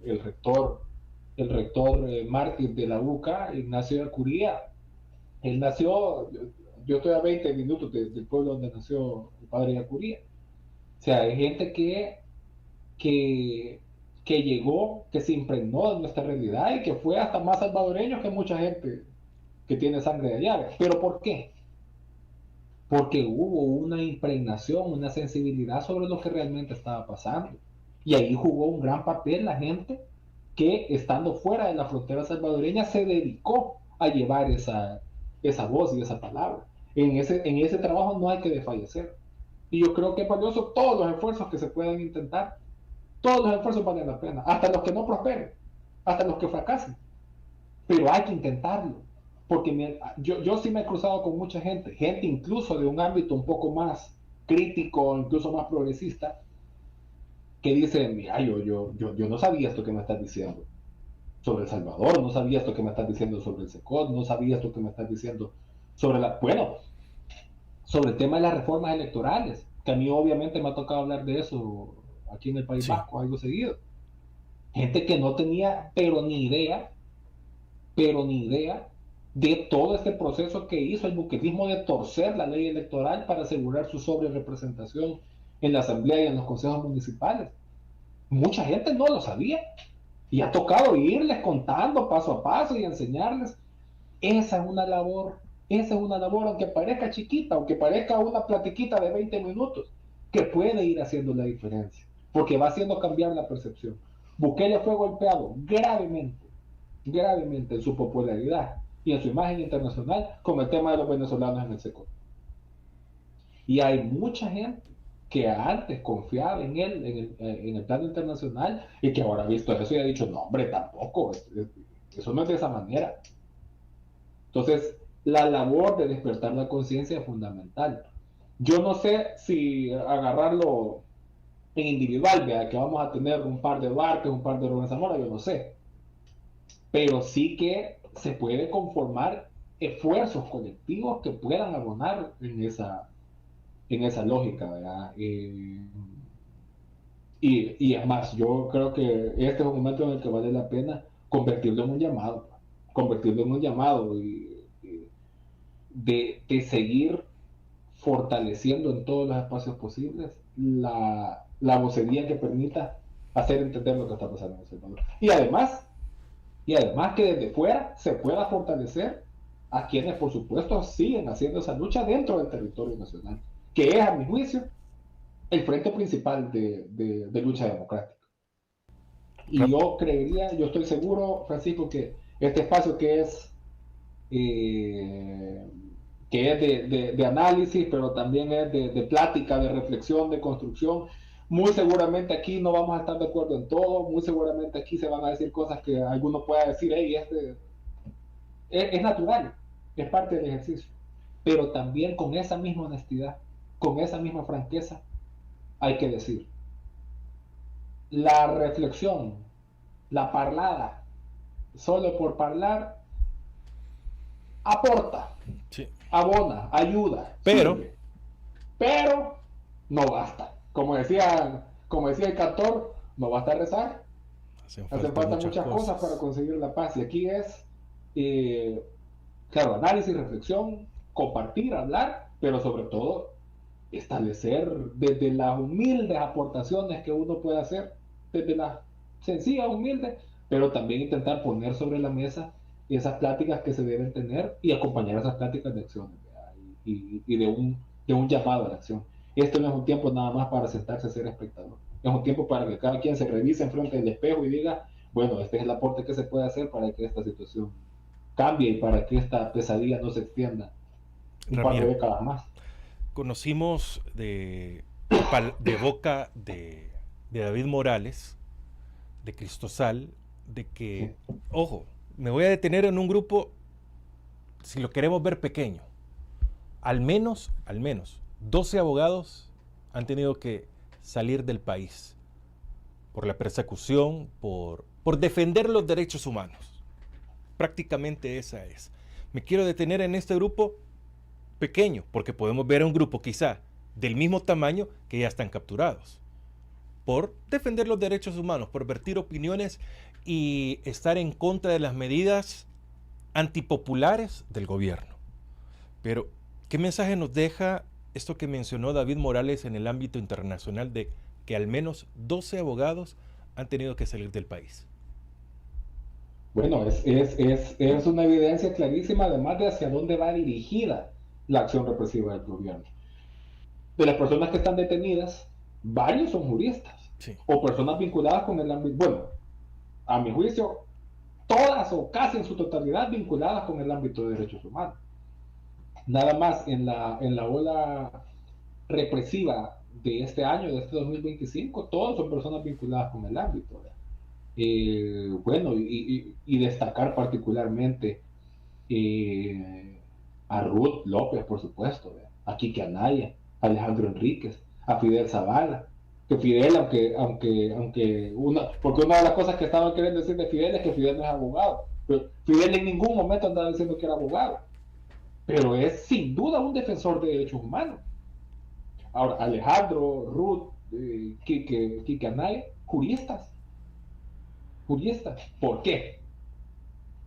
el rector mártir de la UCA, Ignacio de Curía. Él nació, yo estoy a 20 minutos del pueblo donde nació el padre de Curía. O sea, hay gente que, que llegó, que se impregnó de nuestra realidad y que fue hasta más salvadoreño que mucha gente que tiene sangre de allá. ¿Pero por qué? Porque hubo una impregnación, una sensibilidad sobre lo que realmente estaba pasando. Y ahí jugó un gran papel la gente que estando fuera de la frontera salvadoreña se dedicó a llevar esa voz y esa palabra. En ese trabajo no hay que desfallecer. Y yo creo que es valioso todos los esfuerzos que se puedan intentar. Todos los esfuerzos valen la pena, hasta los que no prosperen, hasta los que fracasen. Pero hay que intentarlo. Porque yo sí me he cruzado con mucha gente incluso de un ámbito un poco más crítico, incluso más progresista, que dicen, mira, yo no sabía esto que me estás diciendo sobre El Salvador, no sabía esto que me estás diciendo sobre el SECOT, no sabía esto que me estás diciendo sobre sobre el tema de las reformas electorales, que a mí obviamente me ha tocado hablar de eso aquí en el País Vasco, algo seguido. Gente que no tenía, pero ni idea de todo este proceso que hizo el buquetismo de torcer la ley electoral para asegurar su sobrerepresentación en la asamblea y en los consejos municipales. Mucha gente no lo sabía y ha tocado irles contando paso a paso y enseñarles. Esa es una labor, aunque parezca chiquita, aunque parezca una platiquita de 20 minutos, que puede ir haciendo la diferencia, porque va haciendo cambiar la percepción. Bukele fue golpeado gravemente en su popularidad y en su imagen internacional con el tema de los venezolanos en el SECOT. Y hay mucha gente que antes confiaba en él, en el plano internacional, y que ahora ha visto eso y ha dicho, no hombre, tampoco, eso no es de esa manera. Entonces, la labor de despertar la conciencia es fundamental. Yo no sé si agarrarlo en individual, vea, que vamos a tener un par de Várquez, un par de Rubén Zamora, yo no sé. Pero sí que se puede conformar esfuerzos colectivos que puedan abonar en esa lógica, ¿verdad? Y además, yo creo que este es un momento en el que vale la pena convertirlo en un llamado y de seguir fortaleciendo en todos los espacios posibles la vocería que permita hacer entender lo que está pasando en El Salvador. Y además que desde fuera se pueda fortalecer a quienes, por supuesto, siguen haciendo esa lucha dentro del territorio nacional, que es, a mi juicio, el frente principal de lucha democrática. Y yo estoy seguro, Francisco, que este espacio que es de análisis, pero también es de plática, de reflexión, de construcción, muy seguramente aquí no vamos a estar de acuerdo en todo, muy seguramente aquí se van a decir cosas que alguno pueda decir, hey, es natural, es parte del ejercicio, pero también con esa misma honestidad, con esa misma franqueza, hay que decir, la reflexión, la parlada, solo por hablar, aporta, sí, abona, ayuda, pero no basta. Como decía el cantor, no basta rezar, hacen falta muchas cosas para conseguir la paz. Y aquí es, claro, análisis, reflexión, compartir, hablar, pero sobre todo establecer desde las humildes aportaciones que uno puede hacer, desde las sencillas, humildes, pero también intentar poner sobre la mesa esas pláticas que se deben tener y acompañar esas pláticas de acciones y de un llamado a la acción. Esto no es un tiempo nada más para sentarse a ser espectador, es un tiempo para que cada quien se revise en frente del espejo y diga, bueno, este es el aporte que se puede hacer para que esta situación cambie y para que esta pesadilla no se extienda un par de décadas más. Conocimos de boca de David Morales, de Cristosal, de que, ojo, me voy a detener en un grupo, si lo queremos ver pequeño, al menos 12 abogados han tenido que salir del país por la persecución, por defender los derechos humanos. Prácticamente esa es. Me quiero detener en este grupo pequeño, porque podemos ver a un grupo quizá del mismo tamaño que ya están capturados por defender los derechos humanos, por vertir opiniones y estar en contra de las medidas antipopulares del gobierno. Pero, ¿qué mensaje nos deja esto que mencionó David Morales en el ámbito internacional de que al menos 12 abogados han tenido que salir del país? Bueno, es una evidencia clarísima, además de hacia dónde va dirigida la acción represiva del gobierno. De las personas que están detenidas, varios son juristas, sí, o personas vinculadas con el ámbito. Bueno, a mi juicio, todas o casi en su totalidad vinculadas con el ámbito de derechos humanos. Nada más en la ola represiva de este año, de este 2025, todos son personas vinculadas con el ámbito. Bueno, y destacar particularmente a Ruth López, por supuesto, a Kike Anaya, a Alejandro Enríquez, a Fidel Zavala, que Fidel, porque una de las cosas que estaban queriendo decir de Fidel es que Fidel no es abogado, pero Fidel en ningún momento andaba diciendo que era abogado, pero es sin duda un defensor de derechos humanos. Ahora, Alejandro, Ruth, Kike Anaya, juristas. ¿Por qué?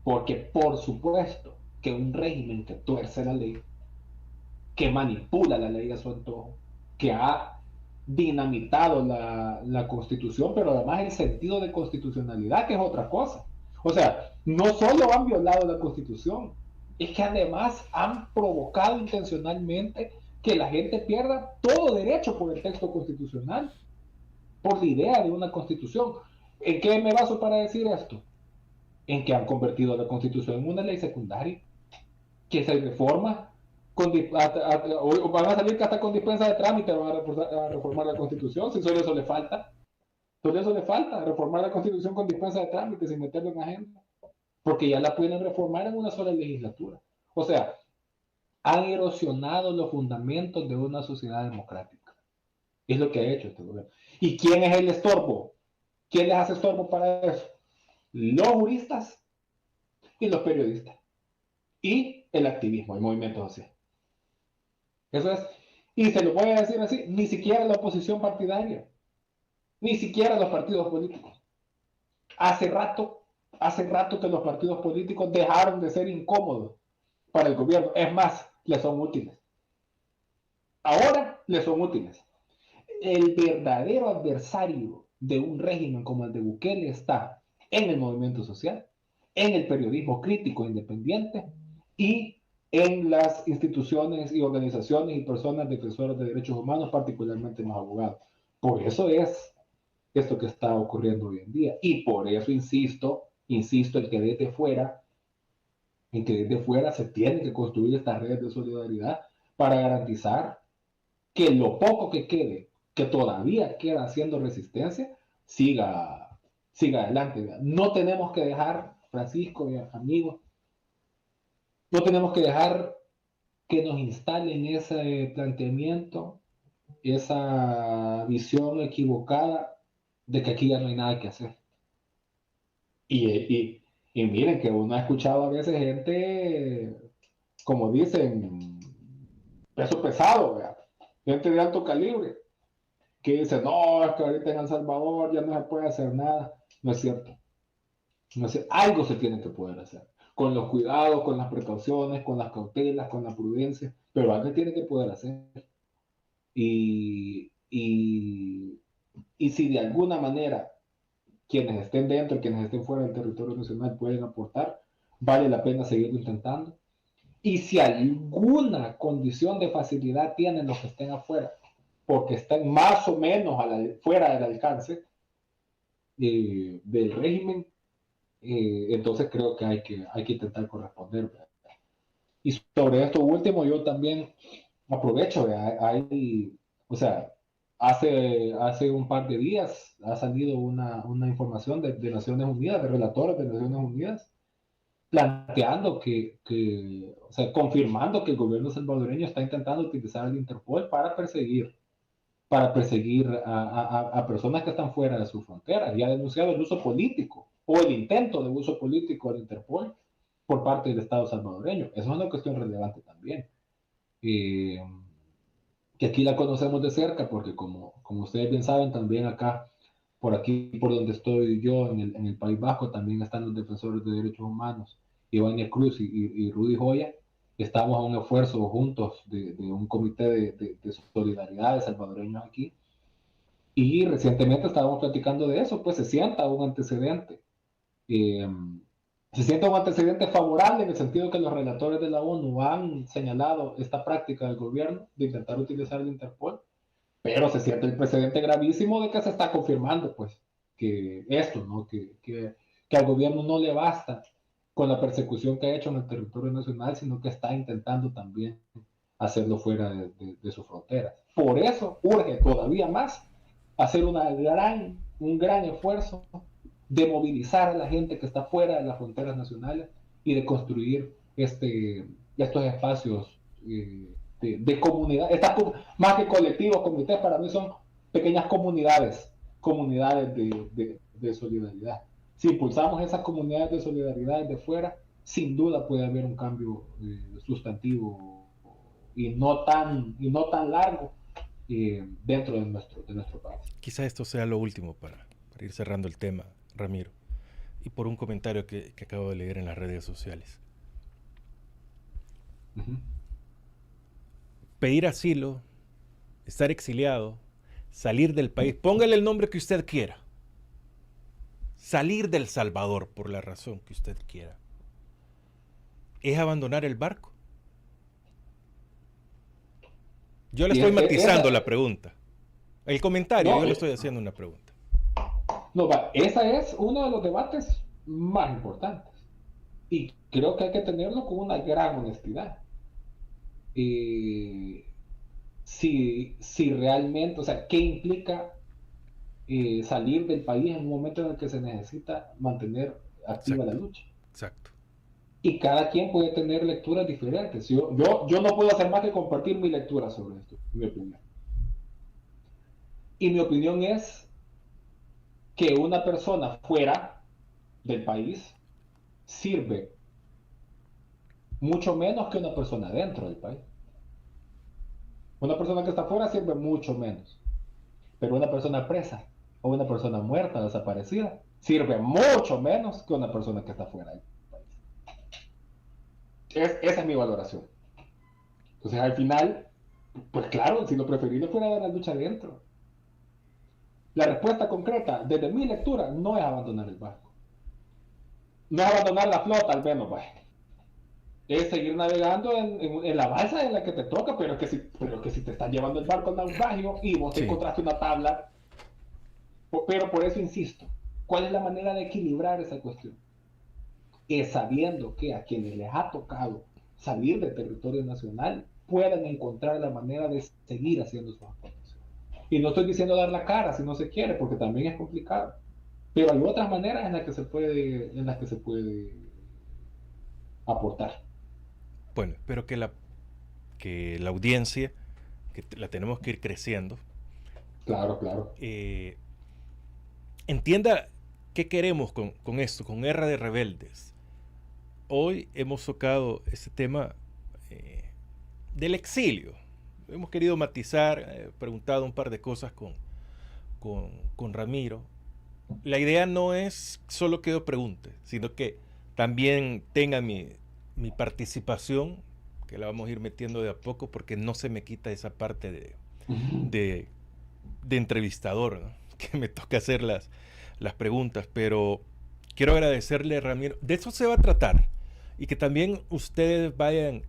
Porque por supuesto que un régimen que tuerce la ley, que manipula la ley a su antojo, que ha dinamitado la Constitución, pero además el sentido de constitucionalidad, que es otra cosa. O sea, no solo han violado la Constitución, es que además han provocado intencionalmente que la gente pierda todo derecho por el texto constitucional, por la idea de una Constitución. ¿En qué me baso para decir esto? En que han convertido la Constitución en una ley secundaria, que se reforma, van a salir que hasta con dispensa de trámite van a reformar la Constitución, si solo eso le falta. Solo eso le falta, reformar la Constitución con dispensa de trámite sin meterlo en agenda, porque ya la pueden reformar en una sola legislatura. O sea, han erosionado los fundamentos de una sociedad democrática. Es lo que ha hecho este gobierno. ¿Y quién es el estorbo? ¿Quién les hace estorbo para eso? Los juristas y los periodistas. Y el activismo, el movimiento social. Eso es. Y se lo voy a decir así, ni siquiera la oposición partidaria, ni siquiera los partidos políticos. Hace rato que los partidos políticos dejaron de ser incómodos para el gobierno. Es más, les son útiles. Ahora les son útiles. El verdadero adversario de un régimen como el de Bukele está en el movimiento social, en el periodismo crítico independiente y en las instituciones y organizaciones y personas defensoras de derechos humanos, particularmente los abogados. Por eso es esto que está ocurriendo hoy en día. Y por eso insisto en que desde fuera se tienen que construir estas redes de solidaridad para garantizar que lo poco que quede, que todavía queda haciendo resistencia, siga adelante. No tenemos que dejar, Francisco y amigos, no tenemos que dejar que nos instalen ese planteamiento, esa visión equivocada de que aquí ya no hay nada que hacer. Y miren que uno ha escuchado a veces gente, como dicen, peso pesado, ¿verdad? Gente de alto calibre, que dice, no, es que ahorita en El Salvador ya no se puede hacer nada. No es cierto. No es cierto. Algo se tiene que poder hacer. Con los cuidados, con las precauciones, con las cautelas, con la prudencia, pero algo tiene que poder hacer. Y si de alguna manera quienes estén dentro, quienes estén fuera del territorio nacional pueden aportar, vale la pena seguirlo intentando. Y si alguna condición de facilidad tienen los que estén afuera, porque están más o menos fuera del alcance del régimen, entonces creo que hay que intentar corresponder, ¿verdad? Y sobre esto último, yo también aprovecho, o sea, hace un par de días ha salido una información de Naciones Unidas, de relatores de Naciones Unidas, planteando o sea, confirmando que el gobierno salvadoreño está intentando utilizar el Interpol para perseguir a personas que están fuera de sus fronteras, y ha denunciado el uso político o el intento de uso político del Interpol por parte del Estado salvadoreño. Eso es una cuestión relevante también, que aquí la conocemos de cerca, porque como ustedes bien saben, también acá, por aquí, por donde estoy yo, en el País Vasco, también están los defensores de derechos humanos, Ivania Cruz y Rudy Joya. Estamos a un esfuerzo juntos de un comité de solidaridad de salvadoreños aquí, y recientemente estábamos platicando de eso, pues se sienta un antecedente. Se siente un antecedente favorable en el sentido que los relatores de la ONU han señalado esta práctica del gobierno de intentar utilizar el Interpol, pero se siente el precedente gravísimo de que se está confirmando, pues, que esto, ¿no? Que que al gobierno no le basta con la persecución que ha hecho en el territorio nacional, sino que está intentando también hacerlo fuera de sus fronteras. Por eso urge todavía más hacer un gran esfuerzo de movilizar a la gente que está fuera de las fronteras nacionales y de construir estos espacios de comunidad. Más que colectivos, comités, para mí son pequeñas comunidades de solidaridad. Si impulsamos esas comunidades de solidaridad desde fuera, sin duda puede haber un cambio sustantivo y no tan largo dentro de nuestro país. Quizá esto sea lo último para ir cerrando el tema, Ramiro, y por un comentario que acabo de leer en las redes sociales. Uh-huh. Pedir asilo, estar exiliado, salir del país, póngale el nombre que usted quiera, salir del Salvador por la razón que usted quiera, ¿es abandonar el barco? Yo le estoy matizando la pregunta. El comentario, yo le estoy haciendo una pregunta. No, esa es uno de los debates más importantes. Y creo que hay que tenerlo con una gran honestidad. Si realmente, o sea, ¿qué implica salir del país en un momento en el que se necesita mantener activa la lucha? Exacto. Y cada quien puede tener lecturas diferentes. Yo no puedo hacer más que compartir mi lectura sobre esto, mi opinión. Y mi opinión es que una persona fuera del país sirve mucho menos que una persona dentro del país. Una persona que está fuera sirve mucho menos. Pero una persona presa o una persona muerta, desaparecida, sirve mucho menos que una persona que está fuera del país. Esa es mi valoración. Entonces, al final, pues claro, si lo preferible fuera dar la lucha adentro. La respuesta concreta, desde mi lectura, no es abandonar el barco. No es abandonar la flota, al menos, pues. Es seguir navegando en la balsa en la que te toca, pero que si te están llevando el barco al naufragio y vos te encontraste una tabla. Pero por eso insisto, ¿cuál es la manera de equilibrar esa cuestión? Es sabiendo que a quienes les ha tocado salir del territorio nacional puedan encontrar la manera de seguir haciendo sus aportaciones. Y no estoy diciendo dar la cara si no se quiere, porque también es complicado. Pero hay otras maneras en las que se puede aportar. Bueno, espero que la audiencia, que la tenemos que ir creciendo. Claro. Entienda qué queremos con esto, con Guerra de Rebeldes. Hoy hemos tocado este tema del exilio. Hemos querido matizar, he preguntado un par de cosas con Ramiro. La idea no es solo que yo pregunte, sino que también tenga mi participación, que la vamos a ir metiendo de a poco, porque no se me quita esa parte de entrevistador, ¿no? Que me toca hacer las preguntas, pero quiero agradecerle, Ramiro. De eso se va a tratar, y que también ustedes vayan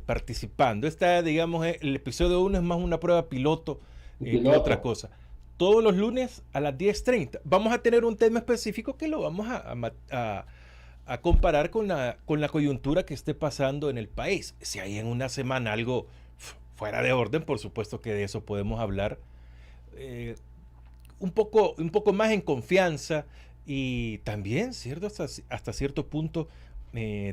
participando. Digamos, el episodio 1 es más una prueba piloto que otra cosa. Todos los lunes a las 10:30 vamos a tener un tema específico que lo vamos a comparar con la coyuntura que esté pasando en el país. Si hay en una semana algo fuera de orden, por supuesto que de eso podemos hablar un poco más en confianza, y también, ¿cierto? Hasta cierto punto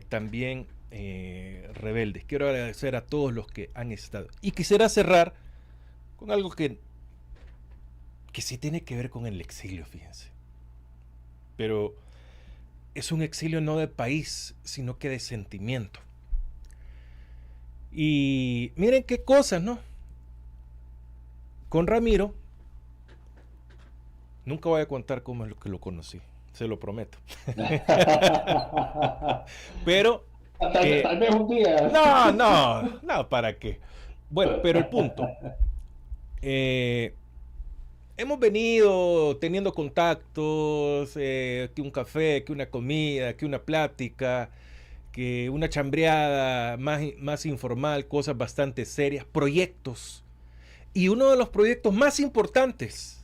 también rebeldes. Quiero agradecer a todos los que han estado. Y quisiera cerrar con algo que sí tiene que ver con el exilio, fíjense. Pero es un exilio no de país, sino que de sentimiento. Y miren qué cosas, ¿no? Con Ramiro, nunca voy a contar cómo es lo que lo conocí, se lo prometo. Pero tal vez un día. No, ¿para qué? Bueno, pero el punto. Hemos venido teniendo contactos, que un café, que una comida, que una plática, que una chambreada más informal, cosas bastante serias, proyectos. Y uno de los proyectos más importantes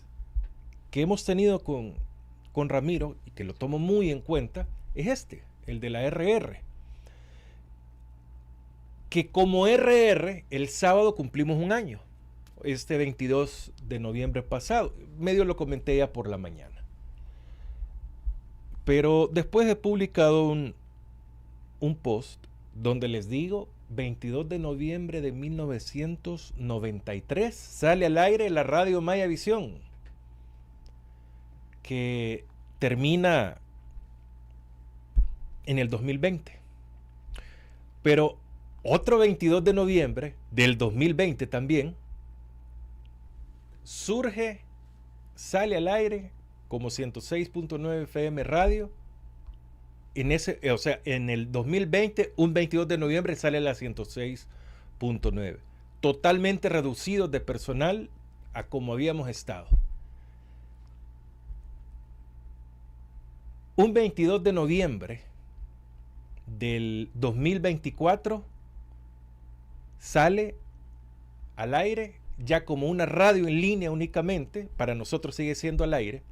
que hemos tenido con con Ramiro, y que lo tomo muy en cuenta, es el de la RR. Que como RR, el sábado cumplimos un año, 22 de noviembre pasado. Medio lo comenté ya por la mañana. Pero después he publicado un post donde les digo, 22 de noviembre de 1993 sale al aire la radio Maya Visión, que termina en el 2020. Pero otro 22 de noviembre del 2020 también sale al aire como 106.9 FM radio. En el 2020, un 22 de noviembre sale a la 106.9. Totalmente reducidos de personal a como habíamos estado. Un 22 de noviembre del 2024 sale al aire ya como una radio en línea únicamente, para nosotros sigue siendo al aire,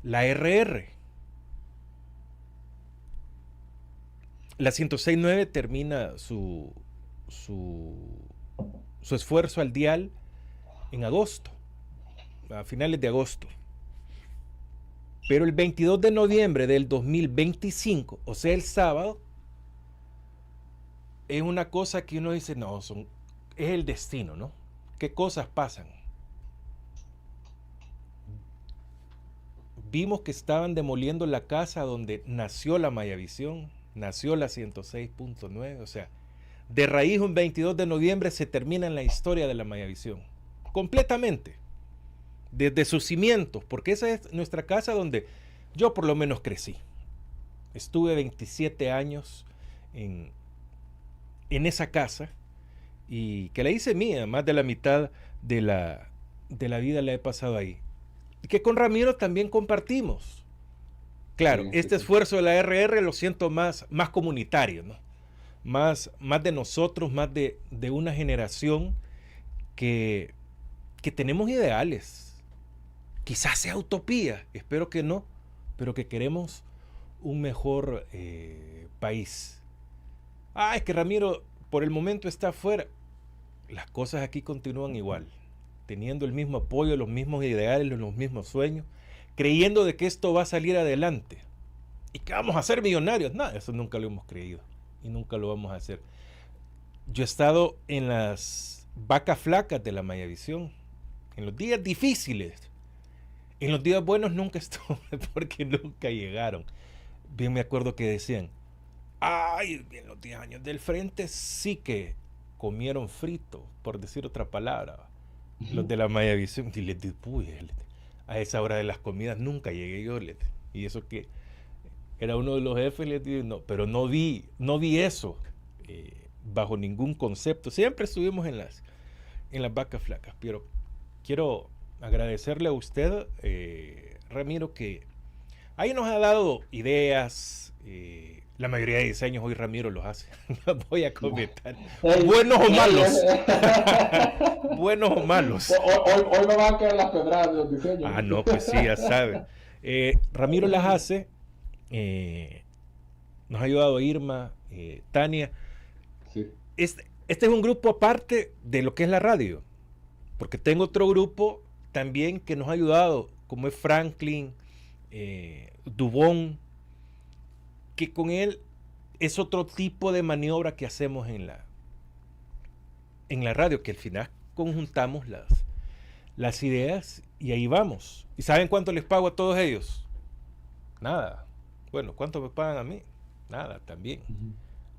la RR. La 106.9 termina su esfuerzo al dial en agosto, a finales de agosto. Pero el 22 de noviembre del 2025, o sea, el sábado, es una cosa que uno dice, no, es el destino, ¿no? ¿Qué cosas pasan? Vimos que estaban demoliendo la casa donde nació la Mayavisión, nació la 106.9, o sea, de raíz un 22 de noviembre se termina en la historia de la Mayavisión, completamente, desde sus cimientos, porque esa es nuestra casa donde yo por lo menos crecí. Estuve 27 años en esa casa, y que la hice mía, más de la mitad de la vida la he pasado ahí, y que con Ramiro también compartimos. Claro, Sí, este sí. esfuerzo de la RR lo siento más comunitario, ¿no? Más de nosotros, más de una generación que tenemos ideales. Quizás sea utopía, espero que no, pero que queremos un mejor país. Es que Ramiro por el momento está afuera. Las cosas aquí continúan igual, teniendo el mismo apoyo, los mismos ideales, los mismos sueños, creyendo de que esto va a salir adelante y que vamos a ser millonarios. No, eso nunca lo hemos creído y nunca lo vamos a hacer. Yo he estado en las vacas flacas de la Mayavisión, en los días difíciles. En los días buenos nunca estuve porque nunca llegaron. Bien me acuerdo que decían, en los 10 años del frente sí que comieron frito, por decir otra palabra, los de la Mayavisión. Y les dije, a esa hora de las comidas nunca llegué yo. Y eso que era uno de los jefes, les dije, no, pero no vi eso bajo ningún concepto. Siempre estuvimos en las vacas flacas. Pero quiero agradecerle a usted, Ramiro, que ahí nos ha dado ideas. La mayoría de diseños hoy Ramiro los hace. No voy a comentar. Buenos o malos. Buenos o malos. Hoy me van a caer las pedradas de los diseños. No, pues sí, ya saben. Ramiro las hace. Nos ha ayudado Irma, Tania. Sí. Este es un grupo aparte de lo que es la radio. Porque tengo otro grupo también que nos ha ayudado, como es Franklin, Dubón, que con él es otro tipo de maniobra que hacemos en la radio, que al final conjuntamos las ideas y ahí vamos. ¿Y saben cuánto les pago a todos ellos? Nada. Bueno, ¿cuánto me pagan a mí? Nada, también.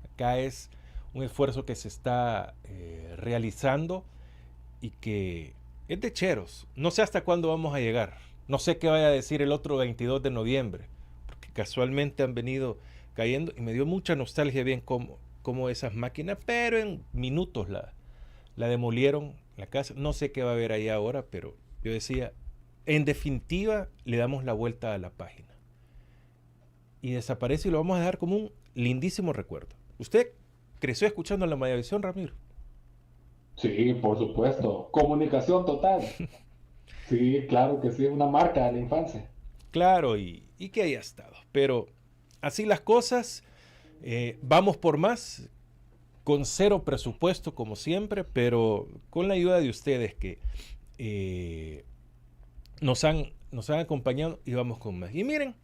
Acá es un esfuerzo que se está realizando y que es de cheros. No sé hasta cuándo vamos a llegar. No sé qué vaya a decir el otro 22 de noviembre, porque casualmente han venido cayendo y me dio mucha nostalgia bien como esas máquinas, pero en minutos la demolieron la casa. No sé qué va a haber ahí ahora, pero yo decía, en definitiva, le damos la vuelta a la página. Y desaparece y lo vamos a dejar como un lindísimo recuerdo. ¿Usted creció escuchando la Mayavisión, Ramiro? Sí, por supuesto. Comunicación total. Sí, claro que sí, una marca de la infancia. claro, y que haya estado. Pero así las cosas, vamos por más, con cero presupuesto como siempre, pero con la ayuda de ustedes que nos han acompañado y vamos con más. Y miren,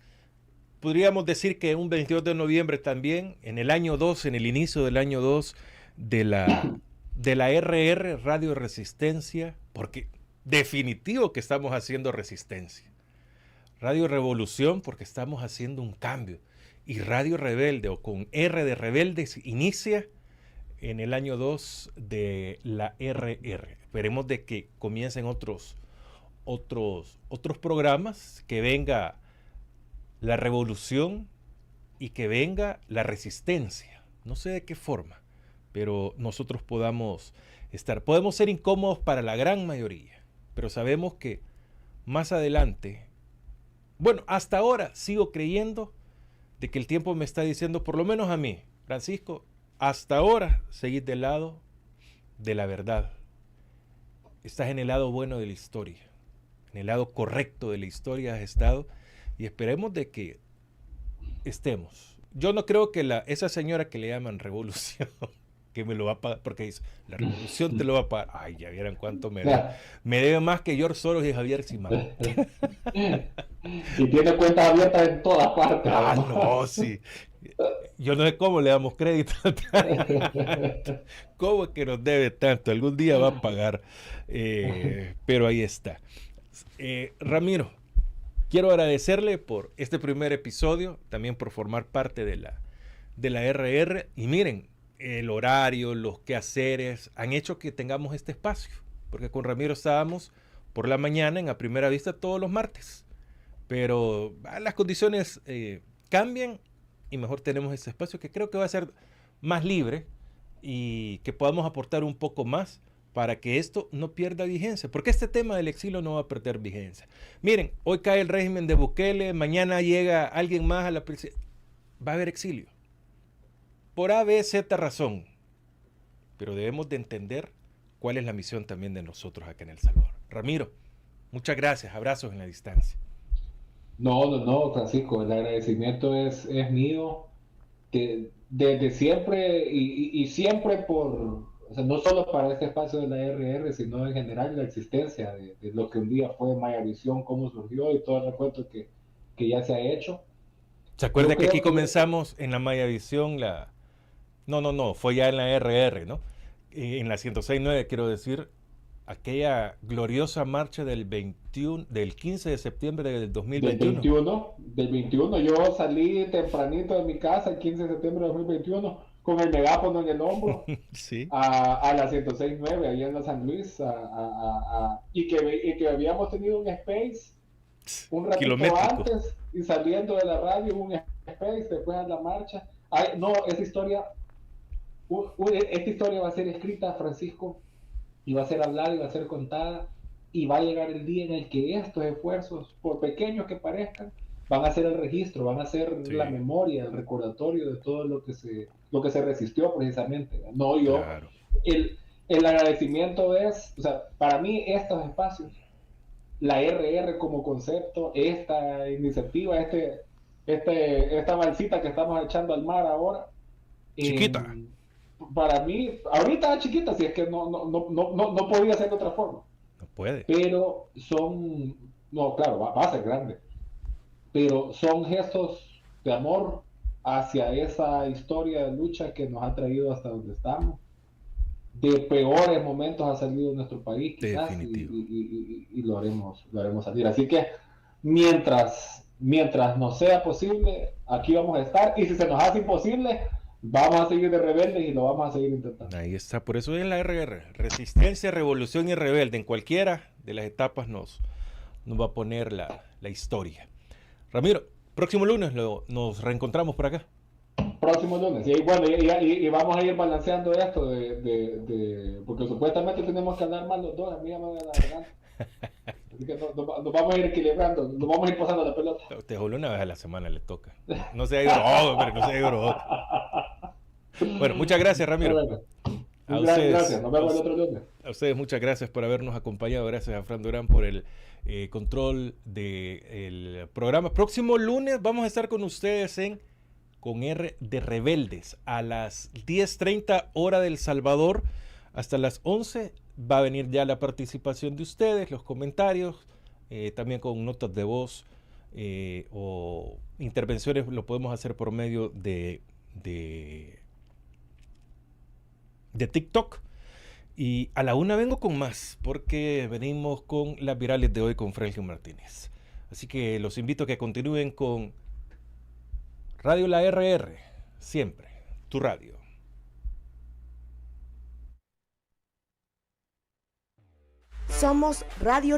podríamos decir que un 22 de noviembre también, en el año 2, en el inicio del año 2 de la RR, Radio Resistencia, porque definitivo que estamos haciendo resistencia. Radio Revolución, porque estamos haciendo un cambio. Y Radio Rebelde, o con R de Rebeldes, inicia en el año 2 de la RR. Esperemos de que comiencen otros programas, que venga la revolución y que venga la resistencia. No sé de qué forma, pero nosotros podemos ser incómodos para la gran mayoría, pero sabemos que más adelante, bueno, hasta ahora sigo creyendo de que el tiempo me está diciendo, por lo menos a mí, Francisco, hasta ahora seguid del lado de la verdad. Estás en el lado bueno de la historia, en el lado correcto de la historia has estado, y esperemos de que estemos. Yo no creo que esa señora que le llaman revolución, que me lo va a pagar, porque dice, la revolución te lo va a pagar. Ay, ya vieran cuánto me debe. Me debe más que George Soros y Javier Simán. Y tiene cuentas abiertas en todas partes. Ah, no, sí. Yo no sé cómo le damos crédito. ¿Cómo es que nos debe tanto? Algún día va a pagar. Pero ahí está. Ramiro, quiero agradecerle por este primer episodio, también por formar parte de la RR. Y miren, el horario, los quehaceres han hecho que tengamos este espacio, porque con Ramiro estábamos por la mañana en A Primera Vista todos los martes, pero las condiciones cambian y mejor tenemos este espacio que creo que va a ser más libre y que podamos aportar un poco más para que esto no pierda vigencia, porque este tema del exilio no va a perder vigencia. Miren, hoy cae el régimen de Bukele, mañana llega alguien más a la presidencia, va a haber exilio. Por A, B, Z razón. Pero debemos de entender cuál es la misión también de nosotros acá en El Salvador. Ramiro, muchas gracias. Abrazos en la distancia. No, Francisco, el agradecimiento es mío desde siempre y siempre o sea, no solo para este espacio de la RR, sino en general la existencia de lo que un día fue Mayavisión, cómo surgió y todo el recuento que ya se ha hecho. ¿Se acuerda que aquí comenzamos en la Mayavisión No, fue ya en la RR, ¿no? En la 106.9, quiero decir, aquella gloriosa marcha del 15 de septiembre del 2021. Del 21, yo salí tempranito de mi casa el 15 de septiembre de 2021 con el megáfono en el hombro sí. a la 106.9, allá en la San Luis, y que habíamos tenido un space un ratito antes, y saliendo de la radio un space, después a la marcha. Esta historia va a ser escrita, Francisco, y va a ser hablada y va a ser contada, y va a llegar el día en el que estos esfuerzos, por pequeños que parezcan, van a ser el registro, van a ser la memoria, el recordatorio de todo lo que se resistió precisamente. Claro. El agradecimiento es, o sea, para mí estos espacios, la RR como concepto, esta iniciativa, esta balsita que estamos echando al mar ahora, chiquita. Para mí, ahorita chiquita, si es que no podía ser de otra forma. No puede. Pero claro, va a ser grande. Pero son gestos de amor hacia esa historia de lucha que nos ha traído hasta donde estamos. De peores momentos ha salido nuestro país, quizás, y lo haremos salir. Así que mientras nos sea posible, aquí vamos a estar, y si se nos hace imposible, vamos a seguir de rebeldes y lo vamos a seguir intentando. Ahí está, por eso es la RR, resistencia, revolución y rebelde. En cualquiera de las etapas nos va a poner la historia. Ramiro, próximo lunes nos reencontramos por acá. Próximo lunes, y bueno, y vamos a ir balanceando esto porque supuestamente tenemos que hablar más los dos, a mí ya me voy a la verdad. Así que nos vamos a ir equilibrando, nos vamos a ir pasando la pelota. Usted solo una vez a la semana le toca. No sea grosero, hombre, no sea grosero. Bueno, muchas gracias, Ramiro. A ustedes, gracias, nos vemos el otro lunes. A ustedes muchas gracias por habernos acompañado. Gracias a Fran Durán por el control del programa. Próximo lunes vamos a estar con ustedes en Con R de Rebeldes a las 10:30 hora del Salvador. Hasta las 11 va a venir ya la participación de ustedes, los comentarios, también con notas de voz o intervenciones. Lo podemos hacer por medio de TikTok. Y a la 1 vengo con más, porque venimos con las virales de hoy con Franklin Martínez. Así que los invito a que continúen con Radio La RR, siempre tu radio. Somos Radio